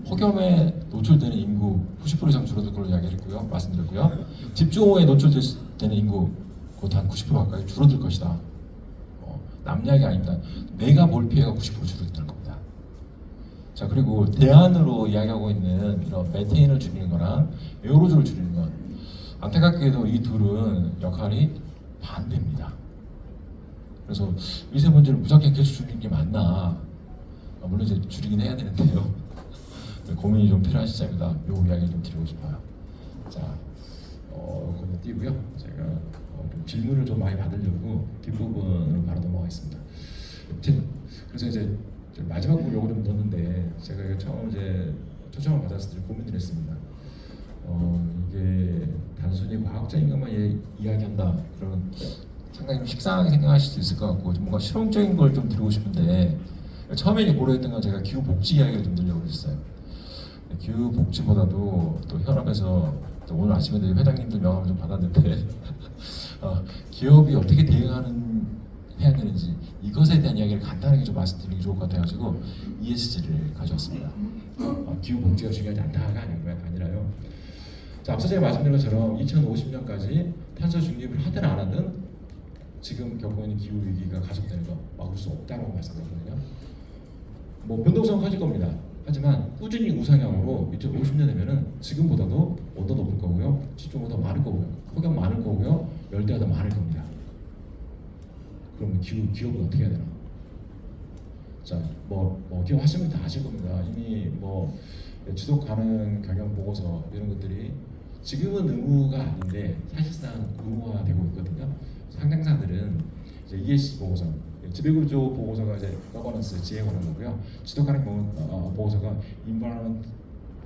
폭염에 노출되는 인구 90% 이상 줄어들 걸로 이야기했고요. 말씀드렸고요. 집중호우에 노출되는 인구 곧 한 90% 가까이 줄어들 것이다. 남 이야기 아닙니다. 내가 볼 피해가 90% 줄어들 겁니다. 자, 그리고 대안으로 이야기하고 있는 이런 메테인을 줄이는 거랑 에어로졸을 줄이는 건 안타깝게도 이 둘은 역할이 반대입니다. 그래서 미세먼지를 무작정 계속 줄이는 게 맞나? 물론 이제 줄이긴 해야 되는데요. 고민이 좀 필요한 시점이다. 요 이야기를 좀 드리고 싶어요. 자, 그건 띄고요. 제가 좀 질문을 좀 많이 받으려고 뒷부분으로 바로 넘어가겠습니다. 그래서 이제 마지막 부분 요거 좀 넣었는데 제가 이거 처음 이제 초청을 받았을 때 고민을 했습니다. 이게 단순히 과학적인 것만 이야기한다 그러면 상당히 좀 식상하게 생각하실 수 있을 것 같고 좀 뭔가 실용적인 걸 좀 드리고 싶은데 처음에 고려했던 건 제가 기후복지 이야기를 좀 드리려고 했어요. 기후복지보다도 또 현업에서 또 오늘 아침에 회장님들 명함을 좀 받았는데 기업이 어떻게 해야 되는지 이것에 대한 이야기를 간단하게 좀 말씀드리는 게 좋을 것 같아가지고 ESG를 가져왔습니다. 기후복지가 중요하지 않다가 아니라요. 자, 앞서 제가 말씀드린 것처럼 2050년까지 탄소 중립을 하든 안 하든 지금 겪고 있는 기후 위기가 가속되는 거 막을 수 없다고 말씀드렸거든요. 뭐 변동성은 커질 겁니다. 하지만 꾸준히 우상향으로 2050년 되면은 지금보다도 온도 높을 거고요, 집중호우 더 많을 거고요, 폭염 많을 거고요, 열대가 더 많을 겁니다. 그러면 기업은 어떻게 해야 되나? 자, 기업 하시면 다 아실 겁니다. 이미 지속 가능 경영 보고서 이런 것들이 지금은 의무가 아닌데 사실상 의무화되고 있거든요. 상장사들은 이제 ESG 보고서, 지배구조 보고서가 이제 거버넌스 지혜에 관한 거고요. 지속 가능 보고서가 environment,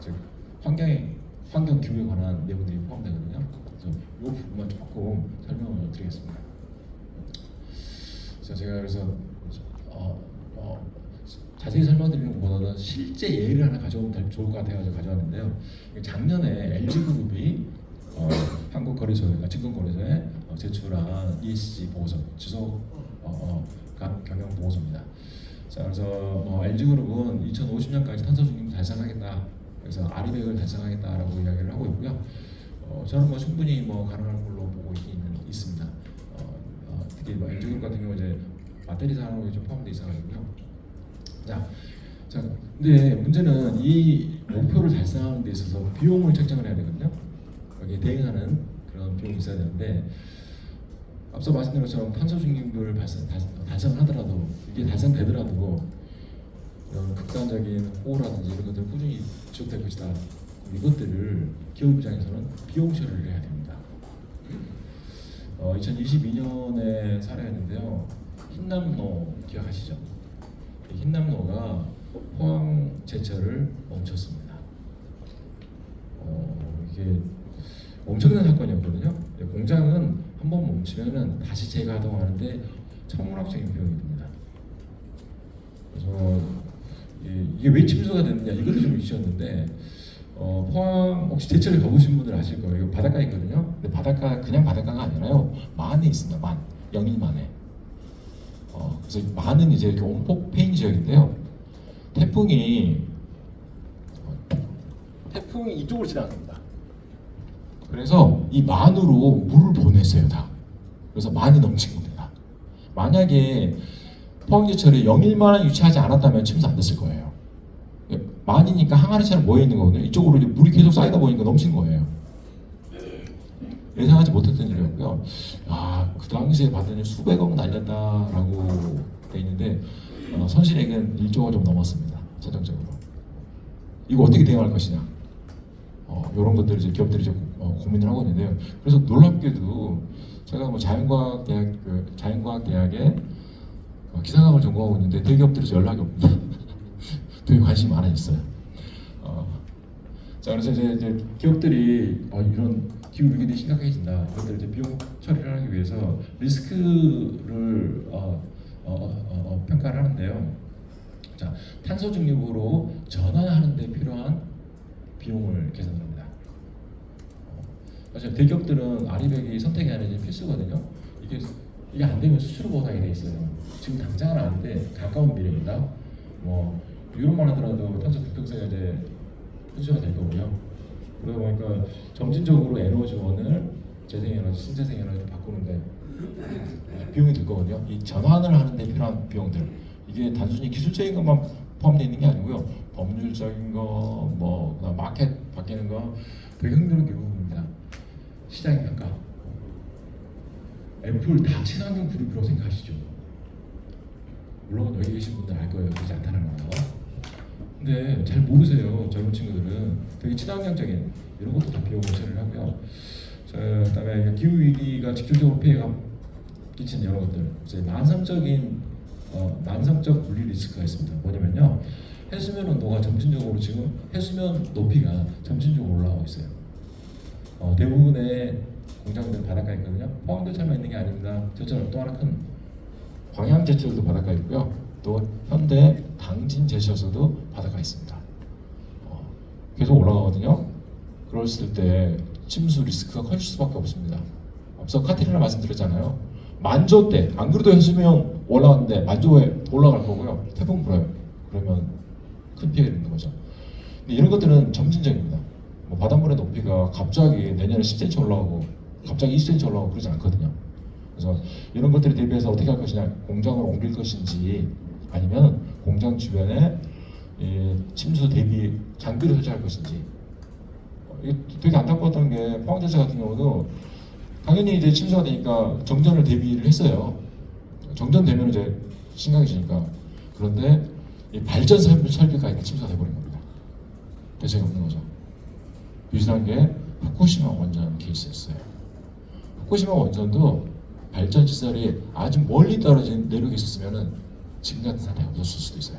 즉 환경 기후에 관한 내용들이 포함되거든요. 그래서 이 부분만 조금 설명을 드리겠습니다. 제가 그래서 자세히 설명드리는 것보다는 실제 예를 하나 가져오면 좋을 것 같아서 가져왔는데요. 작년에 LG그룹이 한국거래소에, 증권거래소에 제출한 ESG 보고서, 지속 경영 보고서입니다. 자, 그래서 LG그룹은 2050년까지 탄소 중립 달성하겠다 그래서 아리백을 달성하겠다라고 이야기를 하고 있고요. 저는 뭐 충분히 뭐 가능한 걸로 보고 있습니다. 특히 뭐 엔조그룹 같은 경우 이제 배터리 산업이 좀 포함되어 있어가지고요. 자, 근데 문제는 이 목표를 달성하는 데 있어서 비용을 책정을 해야 되거든요. 여기에 대응하는 그런 비용이 있어야 되는데, 앞서 말씀드린 것처럼 탄소 중립을 달성을 하더라도, 이게 달성되더라도 이런 극단적인 호우라든지 이런 것들 꾸준히 지속될 것이다. 이것들을 기업 입장에서는 비용 처리를 해야 됩니다. 2022년에 사례였는데요. 흰남노 기억하시죠? 이 흰남노가 포항 제철을 멈췄습니다. 이게 엄청난 사건이었거든요. 공장은 한번 멈추면은 다시 재가동하는데 천문학적인 비용이 듭니다. 그래서 이게 왜 침수가 됐느냐, 이것도 좀 이슈였는데, 포항 혹시 제철에 가보신 분들 아실 거예요. 이거 바닷가에 있거든요. 근데 바닷가 그냥 바닷가가 아니라요, 만에 있습니다. 만, 영일만에. 그래서 만은 이제 이렇게 온폭 페인 지역인데요. 태풍이 이쪽으로 지나갑니다. 그래서 이 만으로 물을 보냈어요, 다. 그래서 만이 넘친 겁니다. 만약에 포항제철에 영일만에 유치하지 않았다면 침수 안 됐을 거예요. 만이니까 항아리처럼 모여 있는 거거든요. 이쪽으로 이제 물이 계속 쌓이다 보니까 넘친 거예요. 예상하지 못했던 일이었고요. 그 당시에 봤더니 수백억 날렸다라고 돼 있는데, 손실액은 1조가 좀 넘었습니다. 최종적으로. 이거 어떻게 대응할 것이냐. 이런 것들을 이제 기업들이 이제 고민을 하고 있는데요. 그래서 놀랍게도 제가 뭐 자연과학대학에 기상학을 전공하고 있는데 대기업들에서 연락이 옵니다. 되게 관심이 많아졌어요. 자, 그래서 이제 기업들이 이런 기후 위기들이 심각해진다. 그것들 이제 비용 처리를 하기 위해서 리스크를 평가를 하는데요. 자, 탄소 중립으로 전환하는 데 필요한 비용을 계산합니다. 사실 대기업들은 아리백이 선택이 아니라 필수거든요. 이게 안 되면 수수료 보상이 돼 있어요. 지금 당장은 아닌데 가까운 미래입니다. 뭐 유럽만 하더라도 탄소 국경세가 이제 현실화 될 거고요. 그러다 보니까 점진적으로 에너지원을 재생에너지, 신재생에너지로 바꾸는데 비용이 들 거거든요. 이 전환을 하는데 필요한 비용들, 이게 단순히 기술적인 것만 포함되어 있는 게 아니고요. 법률적인 거, 뭐 그다음 마켓 바뀌는 거 되게 흥미로운 부분입니다. 시장 평가. 애플 다 친환경 그룹이라고 생각하시죠? 물론 여기 계신 분들 알 거예요. 그렇지 않다는 거. 근데 잘 모르세요. 젊은 친구들은 되게 친환경적인 이런 것도 다 비용을 처리를 하고요. 그다음에 기후 위기가 직접적으로 피해가 끼치는 여러 것들, 이제 만성적 물리 리스크가 있습니다. 뭐냐면요, 해수면 온도가 점진적으로, 지금 해수면 높이가 점진적으로 올라가고 있어요. 대부분의 공장들 바닷가에 있거든요. 포항제철만 있는 게 아닙니다. 제철 또 하나 큰 광양제철도 바닷가에 있고요. 또 현대 당진 제철소도 바닷가에 있습니다. 계속 올라가거든요. 그랬을 때 침수 리스크가 커질 수밖에 없습니다. 앞서 카트리나 말씀드렸잖아요. 만조 때 안 그래도 해수면 올라갔는데 만조에 올라갈 거고요. 태풍 불어요. 그러면 큰 피해가 있는 거죠. 근데 이런 것들은 점진적입니다. 뭐 바닷물의 높이가 갑자기 내년에 10cm 올라가고 갑자기 20cm 올라가고 그러지 않거든요. 그래서 이런 것들에 대비해서 어떻게 할 것이냐, 공장을 옮길 것인지 아니면 공장 주변에 침수 대비 장비를 설치할 것인지. 이게 되게 안타까웠던 게, 포항제철 같은 경우도 당연히 이제 침수가 되니까 정전을 대비를 했어요. 정전되면 이제 심각해지니까. 그런데 이 발전 설비가 있는 침수가 돼버린 겁니다. 대책이 없는 거죠. 비슷한 게 후쿠시마 원전 케이스였어요. 후쿠시마 원전도 발전 시설이 아주 멀리 떨어진 내륙에 있었으면은 지금 같은 사태가 없었을 수도 있어요.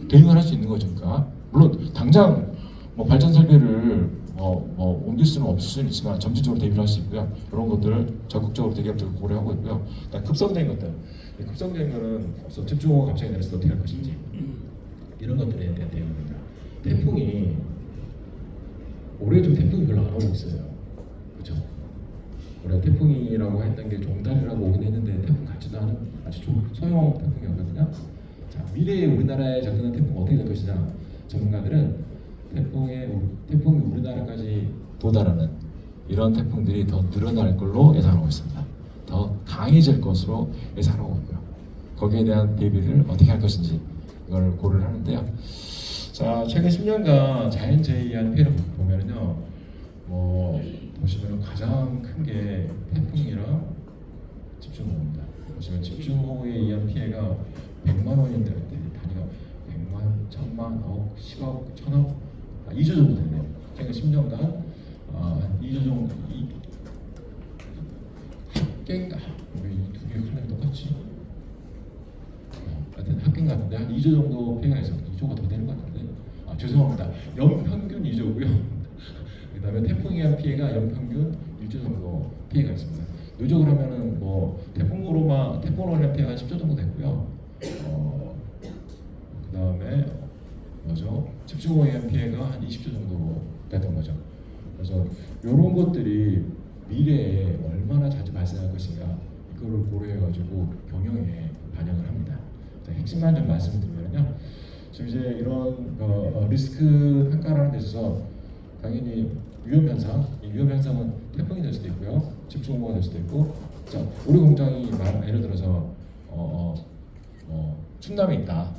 대응을 할 수 있는 거죠. 그러니까 물론 당장 뭐 발전 설비를 옮길 수는 없을 수는 있지만 점진적으로 대비를 할 수 있고요. 이런 것들을 적극적으로 대기업들 고려하고 있고요. 급성된 것들, 급성된 거는 집중호우가 갑자기 내렸을 때 어떻게 할 것인지, 이런 것들에 대한 대응입니다. 태풍이 올해 좀 태풍이 별로 안 오고 있어요. 그렇죠? 올해 태풍이라고 했던 게 종달이라고 오긴 했는데 태풍 같지도 않은 아주 소형 태풍이었거든요. 자, 미래에 우리나라에 접근한 태풍 어떻게 될 것이냐, 전문가들은 태풍이 우리나라까지 도달하는 이런 태풍들이 더 늘어날 걸로 예상하고 있습니다. 더 강해질 것으로 예상하고 있고요. 거기에 대한 대비를 어떻게 할 것인지 이걸 고려를 하는데요. 자, 최근 10년간 자연재해에 의한 피해를 보면요, 보시면 가장 큰 게 태풍이랑 집중호우입니다. 보시면 집중호우에 의한 피해가 100만 원인데 단위가 100만, 1000만, 억, 10억, 1000억, 2조 정도 되네요. 최근 10년간 한 2조 정도, 합계인가? 왜이두 개 큰일 똑같지? 하여튼 합계인 것 같은데 한 2조 정도 피해가 있어요. 2조가 더 되는 것 같은데. 죄송합니다. 연평균 2조고요. 그 다음에 태풍에 의한 피해가 연평균 1조 정도 피해가 있습니다. 누적을 하면은 태풍으로 인한 피해가 10조 정도 됐고요. 그 다음에 집중호우에 의한 피해가 한 20조 정도 됐던 거죠. 그래서 이런 것들이 미래에 얼마나 자주 발생할 것인가 이거를 고려해가지고 경영에 반영을 합니다. 핵심만 좀 말씀드리면요. 지금 이제 이런 리스크 평가를 하는 데 있어서 당연히 위험 현상, 이 위험 현상은 태풍이 될 수도 있고요, 집중호우가 될 수도 있고, 자, 우리 공장이 예를 들어서 충남에 있다.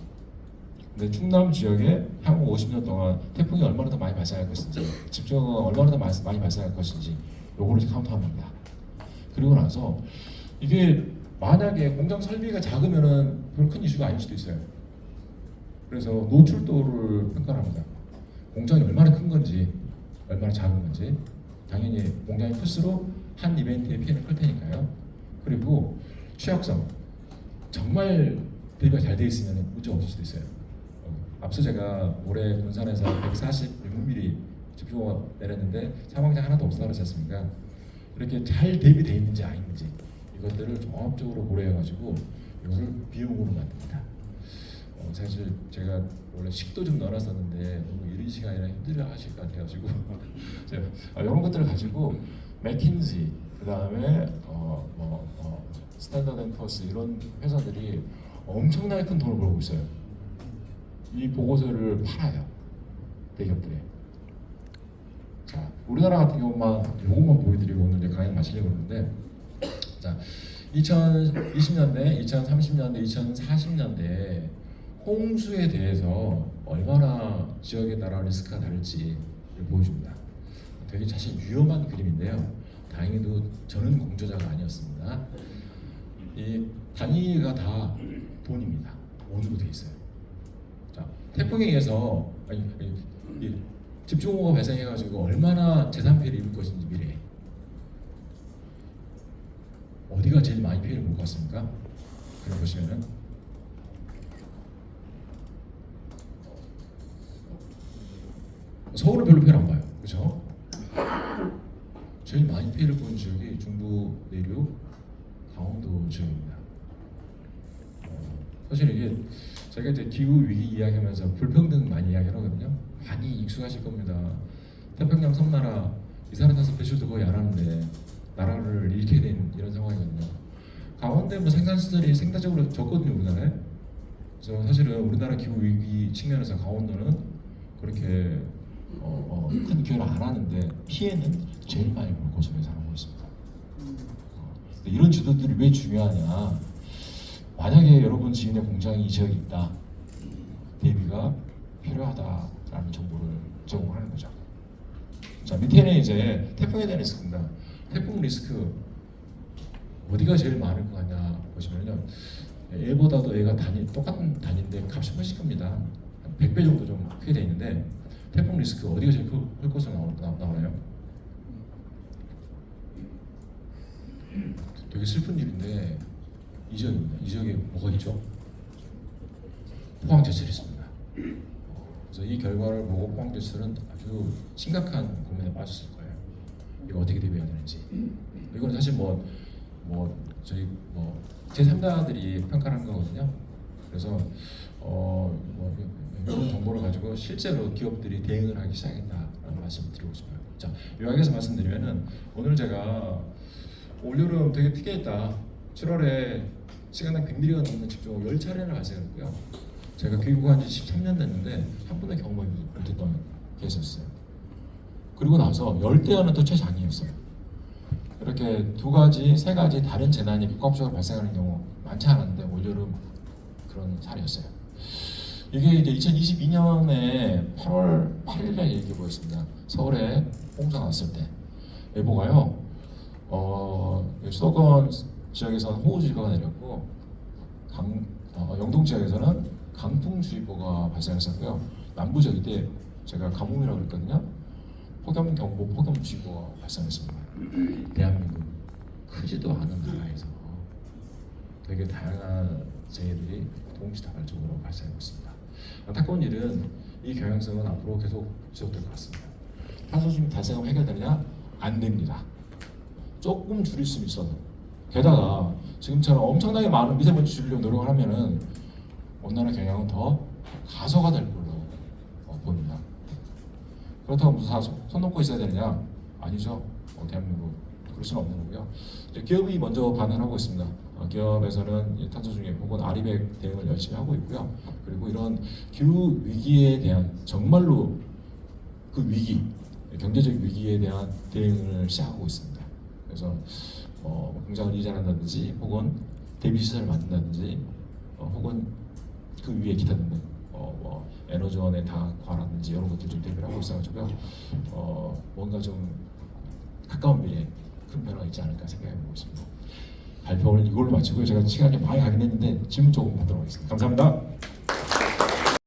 근데 충남 지역에 향후 50년 동안 태풍이 얼마나 더 많이 발생할 것인지, 집중호우가 얼마나 더 많이 발생할 것인지, 요거를 카운트합니다. 그리고 나서 이게 만약에 공장 설비가 작으면은 별 큰 이슈가 아닐 수도 있어요. 그래서 노출도를 평가를 합니다. 공장이 얼마나 큰 건지, 얼마나 작은 건지. 당연히 공장이 클수록 한 이벤트의 피해는 클 테니까요. 그리고 취약성, 정말 대비가 잘 돼 있으면 문제 없을 수도 있어요. 앞서 제가 올해 군산에서 146mm 집중호우가 내렸는데 사망자 하나도 없었다고 그러지 않습니까? 이렇게 잘 대비되어 있는지 아닌지 이것들을 종합적으로 고려해가지고 이거를 비용으로 만듭니다. 사실 제가 원래 식도 좀 넣어놨었는데 너무 이른 시간이라 힘들어하실 것 같아가지고 제가 이런 것들을 가지고 맥킨지, 그 다음에 스탠더드 앤 푸어스 이런 회사들이 엄청나게 큰 돈을 벌고 있어요. 이 보고서를 팔아요, 대기업들에. 자, 우리나라 같은 경우만 이것만 보여드리고 오늘 이제 강의 마치려고 그러는데, 자, 2020년대, 2030년대, 2040년대 홍수에 대해서 얼마나 지역에 따라 리스크가 다를지 보여줍니다. 되게 사실 위험한 그림인데요. 다행히도 저는 공조자가 아니었습니다. 이 단위가 다 돈입니다. 원으로 돼 있어요. 자, 태풍에 의해서 이 집중호우가 발생해가지고 얼마나 재산 피해를 입을 것인지 미래에 어디가 제일 많이 피해를 볼 것 같습니까? 그걸 보시면은 서울은 별로 피해를 안 봐요, 그렇죠? 제일 많이 피해를 보는 지역이 중부 내륙, 강원도 지역입니다. 사실 이게 제가 이제 기후 위기 이야기하면서 불평등 많이 이야기를 하거든요. 많이 익숙하실 겁니다. 태평양 섬나라 이산화탄소 배출도 거의 안 하는데 나라를 잃게 된 이런 상황이거든요. 강원도에 생산시설이 생태적으로 적거든요, 우리나라에. 그래서 사실은 우리나라 기후 위기 측면에서 강원도는 그렇게 큰 기여를 안 하는데 피해는 제일 많이 보는 곳으로 예상하고 있습니다. 이런 지도들이 왜 중요하냐? 만약에 여러분 지인의 공장이 이 지역에 있다, 대비가 필요하다라는 정보를 제공하는 거죠. 자, 밑에는 이제 태풍에 대한 리스크입니다. 태풍 리스크 어디가 제일 많을 것 같냐 보시면요, 얘보다도 얘가 똑같은 단위인데 값이 훨씬 큽니다. 한 100배 정도 좀 크게 돼 있는데, 태풍 리스크 어디가 제일 클 것으로 나오나요? 되게 슬픈 일인데 이 지역입니다. 이 지역에 뭐가 있죠? 포항제철이 있습니다. 그래서 이 결과를 보고 포항제철은 아주 심각한 고민에 빠졌을 거예요. 이거 어떻게 대비해야 되는지. 이건 사실 저희 제3자들이 평가를 한 거거든요. 그래서 이런 정보를 가지고 실제로 기업들이 대응을 하기 시작했다라는 말씀을 드리고 싶어요. 자, 요약해서 말씀드리면은 오늘 제가 올여름 되게 특이했다. 7월에 시간당 100mm가 넘는 집중호우 10차례나 발생했고요. 제가 귀국한 지 13년 됐는데 한 번도 경험하지 못했던 계셨어요. 그리고 나서 열대어는 또 최장이었어요. 이렇게 두 가지, 세 가지 다른 재난이 복합적으로 발생하는 경우 많지 않았는데 올여름 그런 사례였어요. 이게 이제 2022년에 8월 8일에 얘기해보였습니다. 서울에 홍수가 났을 때 예보가요. 수도권 지역에서는 호우주의보가 내렸고 영동 지역에서는 강풍주의보가 발생했었고요. 남부 지역에 제가 가뭄이라고 그랬거든요. 폭염경보, 폭염주의보가 발생했습니다. 대한민국 크지도 않은 나라에서 되게 다양한 재해들이 동시다발적으로 발생하고 있습니다. 안타까운 일은 이 경향성은 앞으로 계속 지속될 것 같습니다. 탄소중립 달성하면 해결되느냐? 안 됩니다. 조금 줄일 수 있어도 게다가 지금처럼 엄청나게 많은 미세먼지 줄이려고 노력을 하면은 온난화 경향은 더 가소가 될 걸로 보입니다. 그렇다고 무슨 다 손 놓고 있어야 되느냐? 아니죠. 대한민국 그럴 수는 없는 거고요. 이제 기업이 먼저 반응을 하고 있습니다. 기업에서는 탄소 중립 혹은 아리백 대응을 열심히 하고 있고요. 그리고 이런 기후 위기에 대한 정말로 그 위기, 경제적 위기에 대한 대응을 시작하고 있습니다. 그래서 공장을 이전한다든지 혹은 대비 시설을 만든다든지 혹은 그 위에 기타 등등 에너지원의 다과라든지 이런 것들 좀 대비를 하고 있어가지고요. 뭔가 좀 가까운 미래에 큰 변화가 있지 않을까 생각해보고 있습니다. 발표를 이걸로 마치고요. 제가 시간이 많이 가긴 했는데 질문 조금 받도록 하겠습니다. 감사합니다.